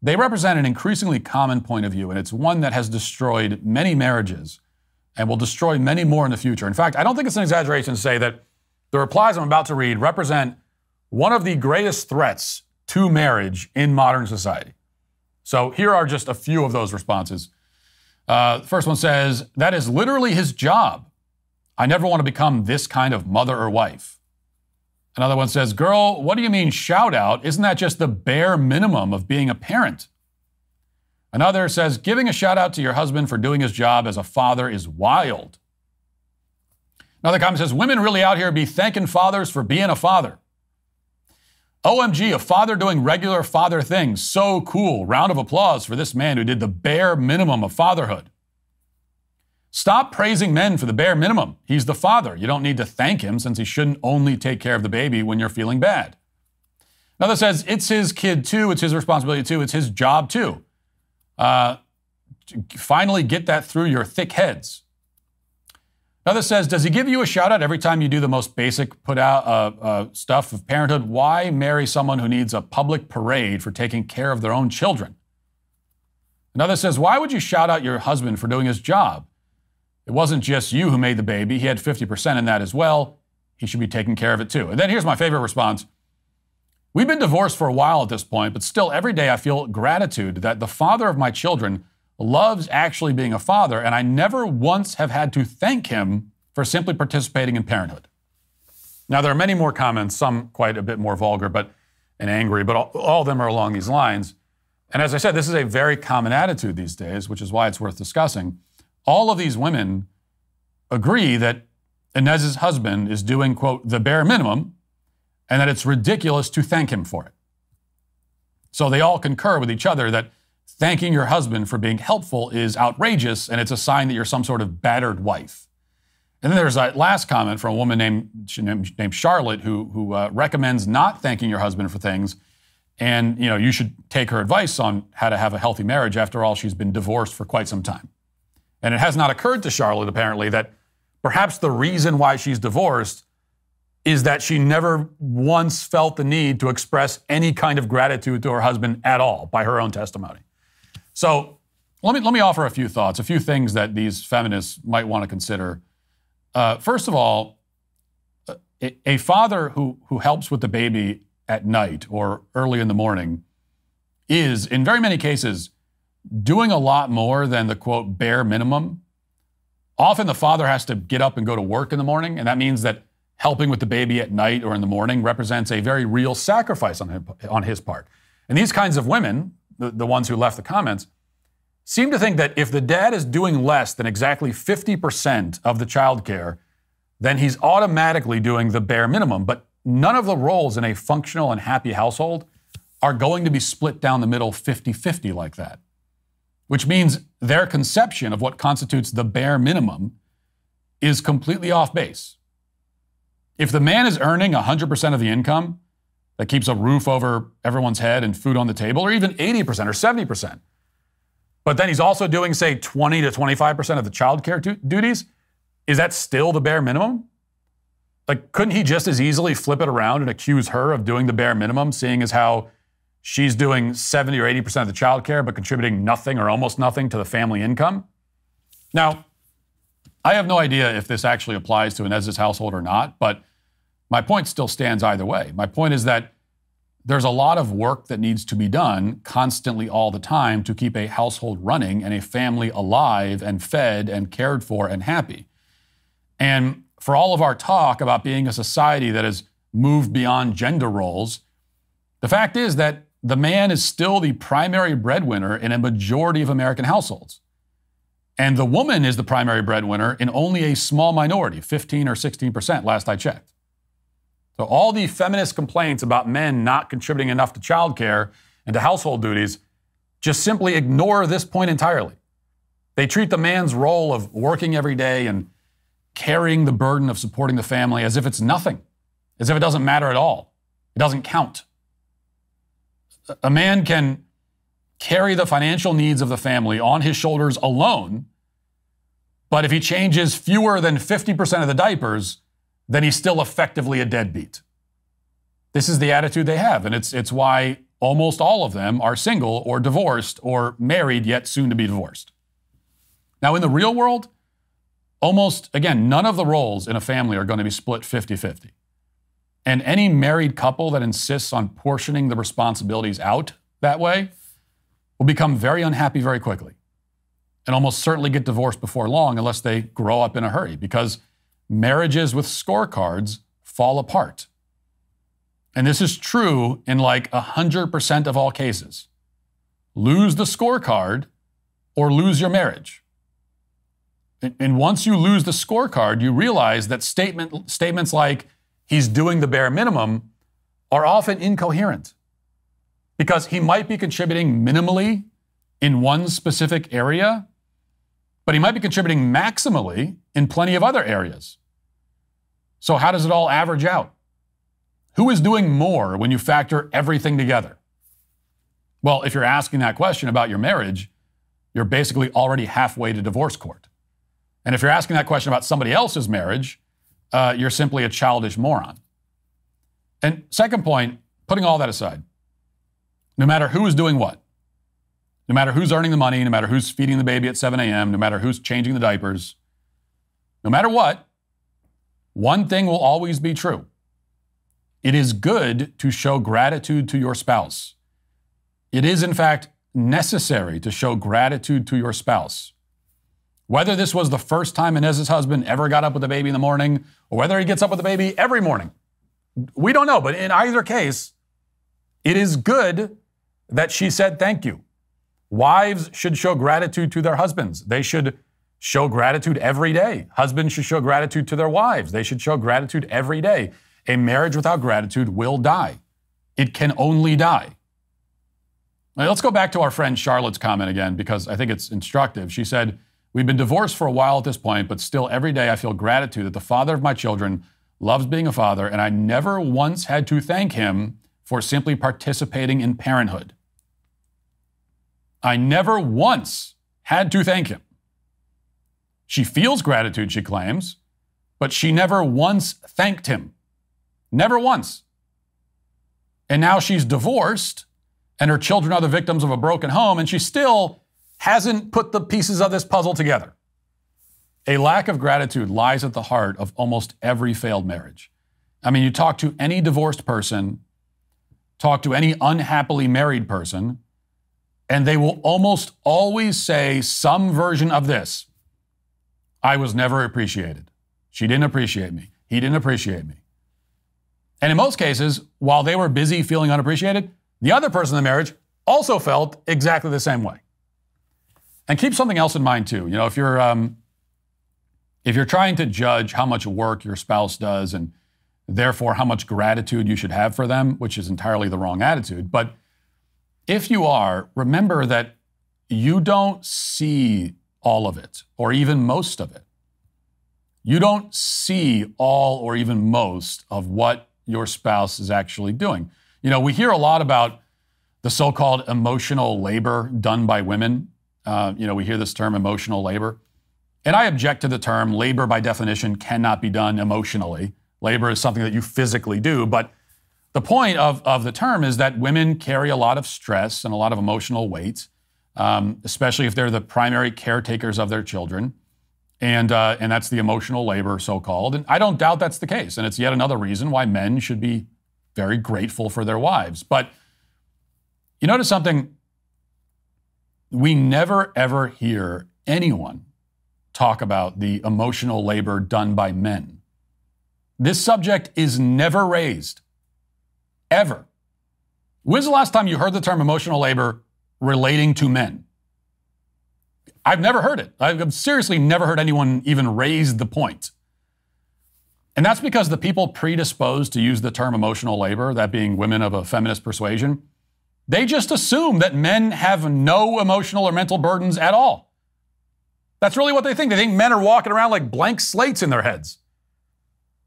they represent an increasingly common point of view, and it's one that has destroyed many marriages and will destroy many more in the future. In fact, I don't think it's an exaggeration to say that the replies I'm about to read represent one of the greatest threats to marriage in modern society. So here are just a few of those responses. The first one says, "That is literally his job. I never want to become this kind of mother or wife." Another one says, "Girl, what do you mean shout out? Isn't that just the bare minimum of being a parent?" Another says, "Giving a shout out to your husband for doing his job as a father is wild." Another comment says, "Women really out here be thanking fathers for being a father." OMG, a father doing regular father things. So cool. Round of applause for this man who did the bare minimum of fatherhood. Stop praising men for the bare minimum. He's the father. You don't need to thank him since he shouldn't only take care of the baby when you're feeling bad. Another says, "It's his kid too. It's his responsibility too. It's his job too." Finally get that through your thick heads. Another says, "Does he give you a shout out every time you do the most basic put out stuff of parenthood? Why marry someone who needs a public parade for taking care of their own children?" Another says, why would you shout out your husband for doing his job? It wasn't just you who made the baby. He had 50% in that as well. He should be taking care of it too. And then here's my favorite response. We've been divorced for a while at this point, but still every day I feel gratitude that the father of my children loves actually being a father, and I never once have had to thank him for simply participating in parenthood. Now, there are many more comments, some quite a bit more vulgar and angry, but all of them are along these lines. And as I said, this is a very common attitude these days, which is why it's worth discussing. All of these women agree that Inez's husband is doing, quote, the bare minimum, and that it's ridiculous to thank him for it. So they all concur with each other that thanking your husband for being helpful is outrageous, and it's a sign that you're some sort of battered wife. And then there's a last comment from a woman named Charlotte who recommends not thanking your husband for things, and you should take her advice on how to have a healthy marriage. After all, she's been divorced for quite some time. And it has not occurred to Charlotte, apparently, that perhaps the reason why she's divorced is that she never once felt the need to express any kind of gratitude to her husband at all, by her own testimony. So let me offer a few thoughts, a few things that these feminists might want to consider. First of all, a father who helps with the baby at night or early in the morning is, in very many cases, doing a lot more than the, quote, bare minimum. Often the father has to get up and go to work in the morning, and that means that helping with the baby at night or in the morning represents a very real sacrifice on his part. And these kinds of women, the ones who left the comments, seem to think that if the dad is doing less than exactly 50% of the childcare, then he's automatically doing the bare minimum. But none of the roles in a functional and happy household are going to be split down the middle 50-50 like that, which means their conception of what constitutes the bare minimum is completely off base. If the man is earning 100% of the income that keeps a roof over everyone's head and food on the table, or even 80% or 70%, but then he's also doing, say, 20 to 25% of the childcare duties, is that still the bare minimum? Like, couldn't he just as easily flip it around and accuse her of doing the bare minimum, seeing as how she's doing 70 or 80% of the childcare but contributing nothing or almost nothing to the family income? Now, I have no idea if this actually applies to Inez's household or not, but my point still stands either way. My point is that there's a lot of work that needs to be done constantly all the time to keep a household running and a family alive and fed and cared for and happy. And for all of our talk about being a society that has moved beyond gender roles, the fact is that the man is still the primary breadwinner in a majority of American households. And the woman is the primary breadwinner in only a small minority, 15 or 16% last I checked. So all the feminist complaints about men not contributing enough to childcare and to household duties just simply ignore this point entirely. They treat the man's role of working every day and carrying the burden of supporting the family as if it's nothing, as if it doesn't matter at all. It doesn't count. A man can carry the financial needs of the family on his shoulders alone, but if he changes fewer than 50% of the diapers, then he's still effectively a deadbeat. This is the attitude they have, and it's why almost all of them are single or divorced or married yet soon to be divorced. Now, in the real world, none of the roles in a family are going to be split 50-50. And any married couple that insists on portioning the responsibilities out that way will become very unhappy very quickly and almost certainly get divorced before long unless they grow up in a hurry, because marriages with scorecards fall apart. And this is true in like 100% of all cases. Lose the scorecard or lose your marriage. And once you lose the scorecard, you realize that statements like, he's doing the bare minimum, are often incoherent. Because he might be contributing minimally in one specific area, but he might be contributing maximally in plenty of other areas. So how does it all average out? Who is doing more when you factor everything together? Well, if you're asking that question about your marriage, you're basically already halfway to divorce court. And if you're asking that question about somebody else's marriage, you're simply a childish moron. And second point, putting all that aside, no matter who is doing what, No matter who's earning the money, no matter who's feeding the baby at 7 a.m., no matter who's changing the diapers, no matter what, one thing will always be true. It is good to show gratitude to your spouse. It is, in fact, necessary to show gratitude to your spouse. Whether this was the first time Inez's husband ever got up with the baby in the morning, or whether he gets up with the baby every morning, we don't know. But in either case, it is good that she said thank you. Wives should show gratitude to their husbands. They should show gratitude every day. Husbands should show gratitude to their wives. They should show gratitude every day. A marriage without gratitude will die. It can only die. Now, let's go back to our friend Charlotte's comment again, because I think it's instructive. She said, "We've been divorced for a while at this point, but still every day I feel gratitude that the father of my children loves being a father, and I never once had to thank him for simply participating in parenthood." I never once had to thank him. She feels gratitude, she claims, but she never once thanked him. Never once. And now she's divorced, and her children are the victims of a broken home, and she still hasn't put the pieces of this puzzle together. A lack of gratitude lies at the heart of almost every failed marriage. I mean, you talk to any divorced person, talk to any unhappily married person, and they will almost always say some version of this. I was never appreciated. She didn't appreciate me. He didn't appreciate me. And in most cases, while they were busy feeling unappreciated, the other person in the marriage also felt exactly the same way. And keep something else in mind too. You know, if you're trying to judge how much work your spouse does and therefore how much gratitude you should have for them, which is entirely the wrong attitude, but if you are, remember that you don't see all of it, or even most of it. You don't see all or even most of what your spouse is actually doing. You know, we hear a lot about the so-called emotional labor done by women. We hear this term emotional labor. And I object to the term. Labor, by definition, cannot be done emotionally. Labor is something that you physically do. But the point of the term is that women carry a lot of stress and a lot of emotional weight, especially if they're the primary caretakers of their children. And that's the emotional labor, so-called. And I don't doubt that's the case. And it's yet another reason why men should be very grateful for their wives. But you notice something? We never, ever hear anyone talk about the emotional labor done by men. This subject is never raised. Ever. When's the last time you heard the term emotional labor relating to men? I've never heard it. I've seriously never heard anyone even raise the point. And that's because the people predisposed to use the term emotional labor, that being women of a feminist persuasion, they just assume that men have no emotional or mental burdens at all. That's really what they think. They think men are walking around like blank slates in their heads.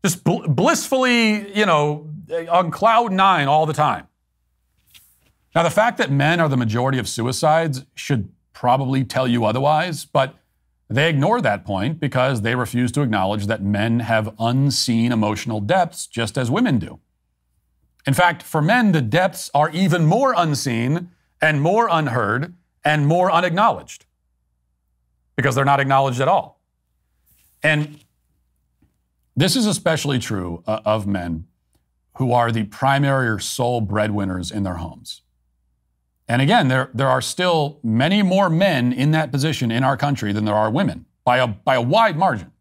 Just blissfully, on cloud nine all the time. Now, the fact that men are the majority of suicides should probably tell you otherwise, but they ignore that point because they refuse to acknowledge that men have unseen emotional depths just as women do. In fact, for men, the depths are even more unseen and more unheard and more unacknowledged because they're not acknowledged at all. And this is especially true of men who are the primary or sole breadwinners in their homes. And again, there are still many more men in that position in our country than there are women, by a wide margin.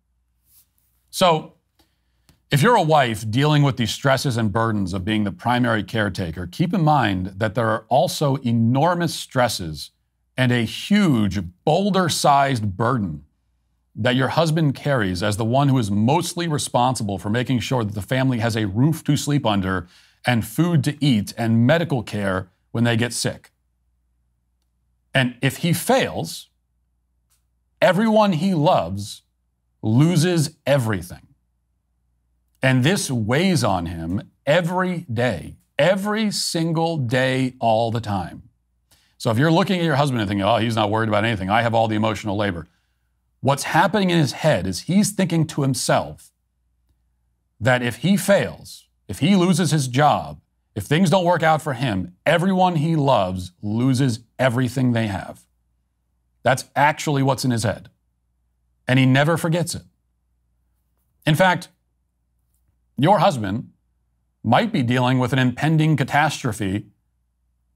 So if you're a wife dealing with the stresses and burdens of being the primary caretaker, keep in mind that there are also enormous stresses and a huge boulder-sized burden that your husband carries as the one who is mostly responsible for making sure that the family has a roof to sleep under and food to eat and medical care when they get sick. And if he fails, everyone he loves loses everything. And this weighs on him every day, every single day, all the time. So if you're looking at your husband and thinking, oh, he's not worried about anything, I have all the emotional labor. What's happening in his head is he's thinking to himself that if he fails, if he loses his job, if things don't work out for him, everyone he loves loses everything they have. That's actually what's in his head. And he never forgets it. In fact, your husband might be dealing with an impending catastrophe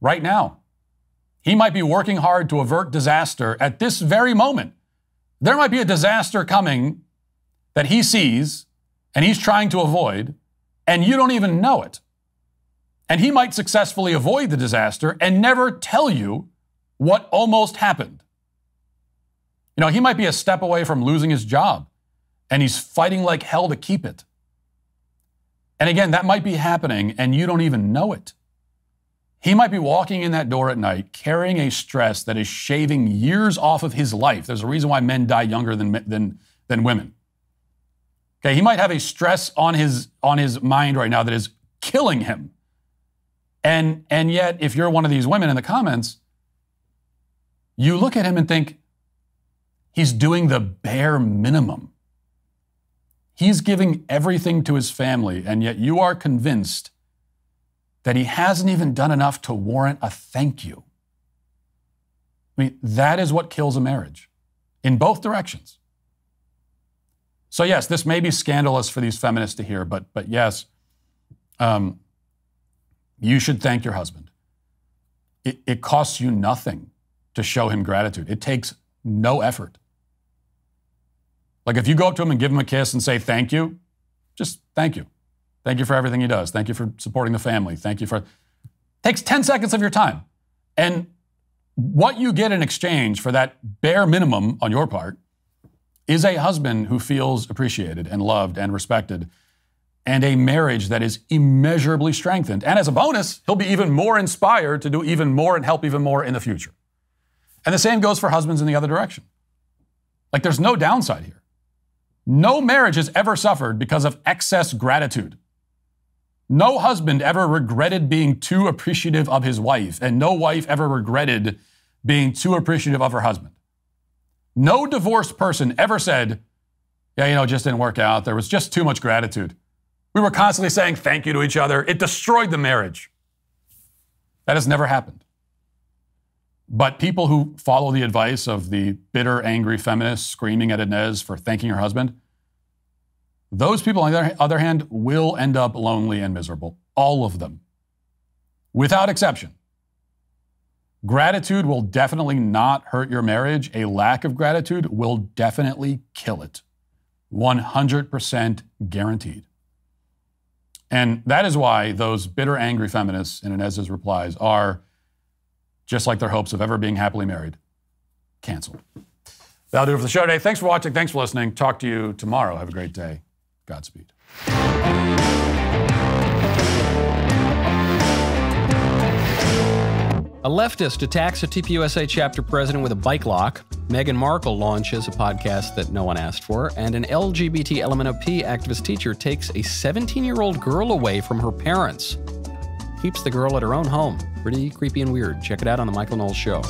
right now. He might be working hard to avert disaster at this very moment. There might be a disaster coming that he sees and he's trying to avoid, and you don't even know it. And he might successfully avoid the disaster and never tell you what almost happened. You know, he might be a step away from losing his job, and he's fighting like hell to keep it. And again, that might be happening, and you don't even know it. He might be walking in that door at night carrying a stress that is shaving years off of his life. There's a reason why men die younger than women. Okay, he might have a stress on his mind right now that is killing him. And yet, if you're one of these women in the comments, you look at him and think, he's doing the bare minimum. He's giving everything to his family, and yet you are convinced that he hasn't even done enough to warrant a thank you. I mean, that is what kills a marriage in both directions. So yes, this may be scandalous for these feminists to hear, but yes, you should thank your husband. It costs you nothing to show him gratitude. It takes no effort. Like if you go up to him and give him a kiss and say thank you, just thank you. Thank you for everything he does. Thank you for supporting the family. Thank you for... It takes 10 seconds of your time. And what you get in exchange for that bare minimum on your part is a husband who feels appreciated and loved and respected, and a marriage that is immeasurably strengthened. And as a bonus, he'll be even more inspired to do even more and help even more in the future. And the same goes for husbands in the other direction. Like there's no downside here. No marriage has ever suffered because of excess gratitude. No husband ever regretted being too appreciative of his wife, and no wife ever regretted being too appreciative of her husband. No divorced person ever said, yeah, it just didn't work out. There was just too much gratitude. We were constantly saying thank you to each other. It destroyed the marriage. That has never happened. But people who follow the advice of the bitter, angry feminists screaming at Inez for thanking her husband, those people, on the other hand, will end up lonely and miserable. All of them. Without exception. Gratitude will definitely not hurt your marriage. A lack of gratitude will definitely kill it. 100% guaranteed. And that is why those bitter, angry feminists in Inez's replies are, just like their hopes of ever being happily married, canceled. That'll do it for the show today. Thanks for watching. Thanks for listening. Talk to you tomorrow. Have a great day. Godspeed. A leftist attacks a TPUSA chapter president with a bike lock. Meghan Markle launches a podcast that no one asked for. And an LGBT LMNOP activist teacher takes a 17-year-old girl away from her parents. Keeps the girl at her own home. Pretty creepy and weird. Check it out on The Michael Knowles Show.